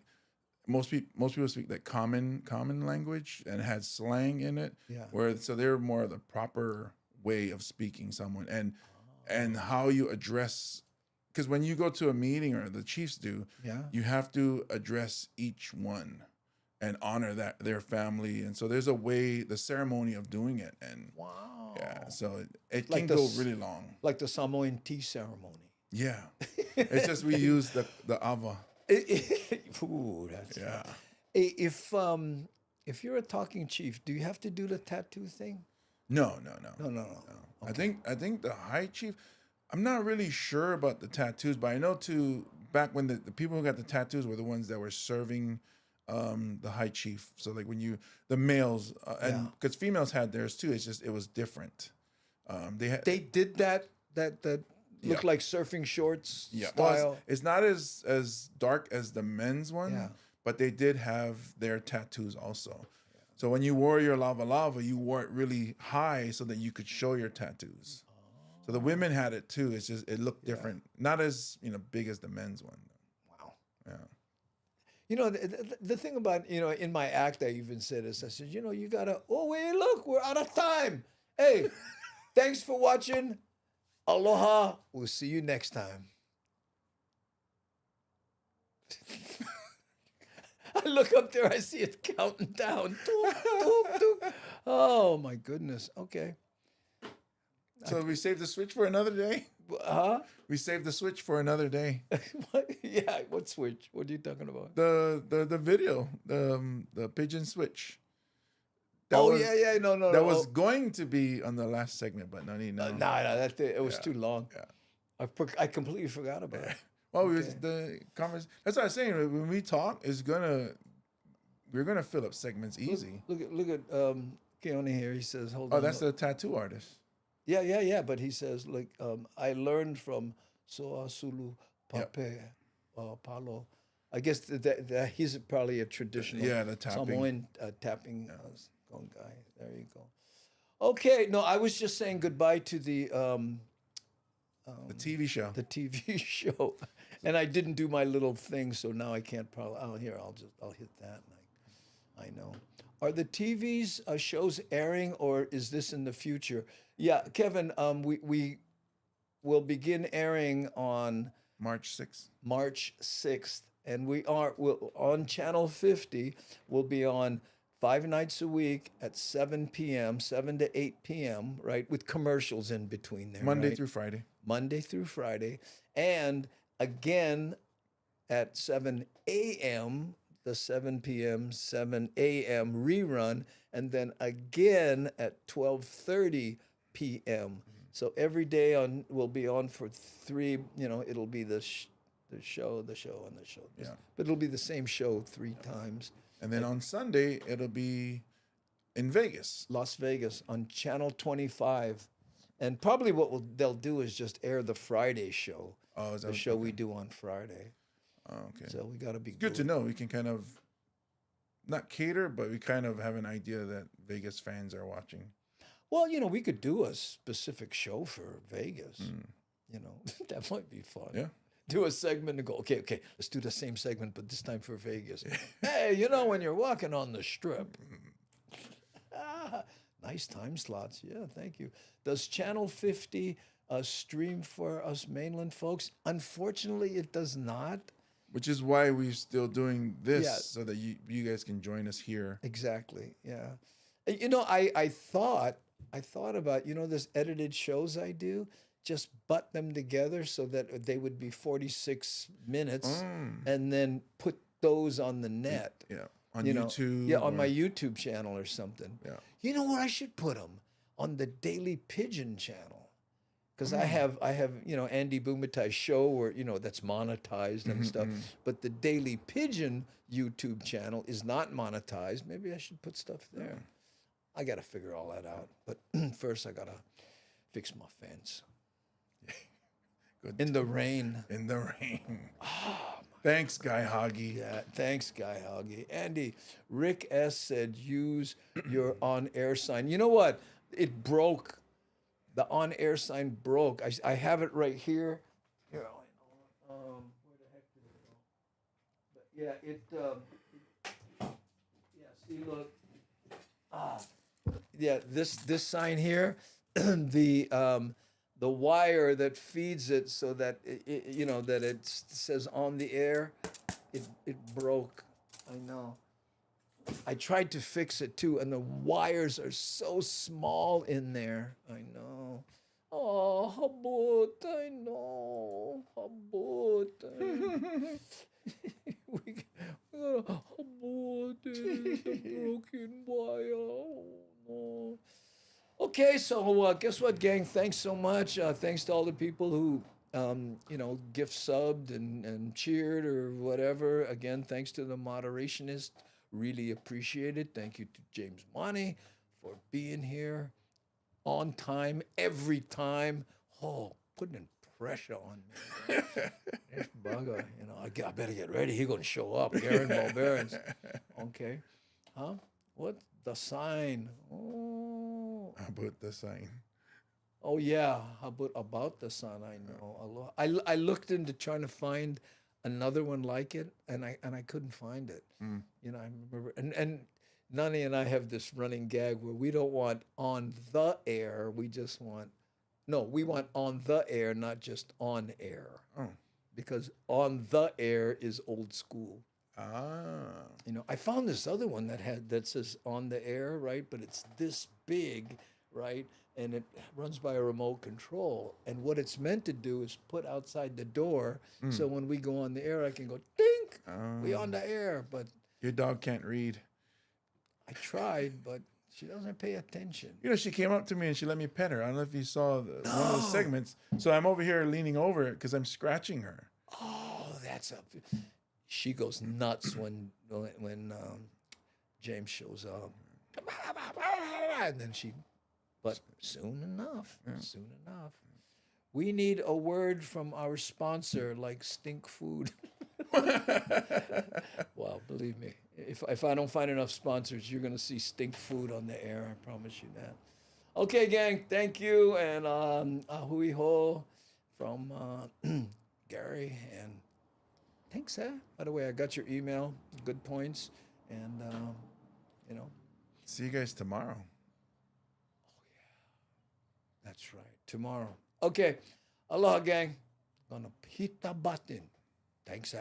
most people speak like common language and had slang in it. Yeah. So they're more the proper way of speaking someone and how you address. Because when you go to a meeting, or the chiefs do, you have to address each one and honor their family. And so there's a way, the ceremony of doing it. And so it Like can go really long. Like the Samoan tea ceremony. Yeah. It's just we use the ava. Ooh, that's Hey, if you're a talking chief, do you have to do the tattoo thing? No. Okay. I think the high chief, I'm not really sure about the tattoos, but I know back when the people who got the tattoos were the ones that were serving the high chief. So like the males, and because females had theirs too, it was different. They did that looked like surfing shorts style. Well, it's not as dark as the men's one, but they did have their tattoos also. So when you wore your lava, you wore it really high so that you could show your tattoos. So the women had it too. It's just it looked different, not as big as the men's one. Wow. Yeah. The thing about in my act, I even said this. I said, you gotta. Oh wait, look, we're out of time. Hey, thanks for watching. Aloha. We'll see you next time. I look up there. I see it counting down. Doop, doop, doop. Oh my goodness. Okay. So we saved the switch for another day? Huh? We saved the switch for another day. What? Yeah, what switch? What are you talking about? The video, the Pidgin switch. No. That was going to be on the last segment, but no need now. No, it was too long. Yeah. I completely forgot about it. Well, the conversation. That's what I was saying. When we talk, we're gonna fill up segments easy. Look at Keone here. He says, "Hold on." Oh, that's the tattoo artist. Yeah. But he says, like, I learned from Soa Sulu Pape Palo. I guess that he's probably a traditional the tapping. Samoan tapping guy. There you go. Okay, no, I was just saying goodbye to the TV show. The TV show, and I didn't do my little thing, so now I can't probably. Oh, here I'll hit that. I know. Are the TV's shows airing, or is this in the future? Yeah, Kevin, we will begin airing on March 6th. March 6th, and we'll on Channel 50. We'll be on 5 nights a week at 7 p.m., 7 to 8 p.m., right, with commercials in between there. Monday right? through Friday. Monday through Friday. And again at 7 a.m., the 7 p.m., 7 a.m. rerun, and then again at 12:30 p.m. So every day will be on for 3, it'll be the the show, and the show. Yeah. But it'll be the same show 3 times. And then on Sunday, it'll be in Vegas. Las Vegas on Channel 25. And probably what they'll do is just air the Friday show. Oh, is that the show we do on Friday. Oh, okay. So we got to be It's good to know. We can kind of not cater, but we kind of have an idea that Vegas fans are watching. Well, we could do a specific show for Vegas. That might be fun. Yeah. Do a segment and go, okay, let's do the same segment, but this time for Vegas. Hey, when you're walking on the strip. Nice time slots. Yeah, thank you. Does Channel 50 stream for us mainland folks? Unfortunately, it does not. Which is why we're still doing this, Yeah. so that you guys can join us here. Exactly. Yeah. I thought about, this edited shows I do, just butt them together so that they would be 46 minutes and then put those on the net. Yeah. On YouTube. Yeah, on my YouTube channel or something. Yeah. You know where I should put them? On the Daily Pidgin channel. Because I have Andy Bumatai's show where, that's monetized and stuff. But the Daily Pidgin YouTube channel is not monetized. Maybe I should put stuff there. I got to figure all that out. But first I got to fix my fence. Good. In the rain. In the rain. Thanks, Guy Hoggy. Yeah, thanks, Guy Hoggy. Andy, Rick S. said use your on-air sign. You know what? It broke. The on-air sign broke. I have it right here. Here, where the heck did it go? But yeah, see, look. Yeah, this sign here, the wire that feeds it so that that it says on the air, it broke. I know. I tried to fix it too, and the wires are so small in there. I know. Oh, habut, I know. Habut. We got a habut, the broken wire. Oh, no. Okay, so guess what, gang? Thanks so much. Thanks to all the people who, gift subbed and cheered or whatever. Again, thanks to the moderationist. Really appreciate it. Thank you to James Money for being here on time, every time. Oh, putting pressure on me. This bugger, I better get ready. He's going to show up. Garen Barons. Okay. Huh? What? The sign. Oh. About the sign. Oh, yeah. About the sign, I know. I looked into trying to find another one like it, and I couldn't find it. I remember, and Nani and I have this running gag where we don't want on the air, we want on the air, not just on air. Oh. Because on the air is old school. I found this other one that says on the air, right? But it's this big, right? And it runs by a remote control. And what it's meant to do is put outside the door, so when we go on the air, I can go dink, we on the air. But your dog can't read. I tried, but she doesn't pay attention. She came up to me and she let me pet her. I don't know if you saw one of the segments. So I'm over here leaning over because I'm scratching her. Oh, she goes nuts when James shows up. And then but soon enough. We need a word from our sponsor, like Stink Food. Well, believe me, if I don't find enough sponsors, you're going to see Stink Food on the air. I promise you that. Okay, gang, thank you. And hui ho from Gary. And thanks, by the way, I got your email. Good points. And, See you guys tomorrow. That's right. Tomorrow. Okay. Aloha, gang. Gonna hit the button. Thanks,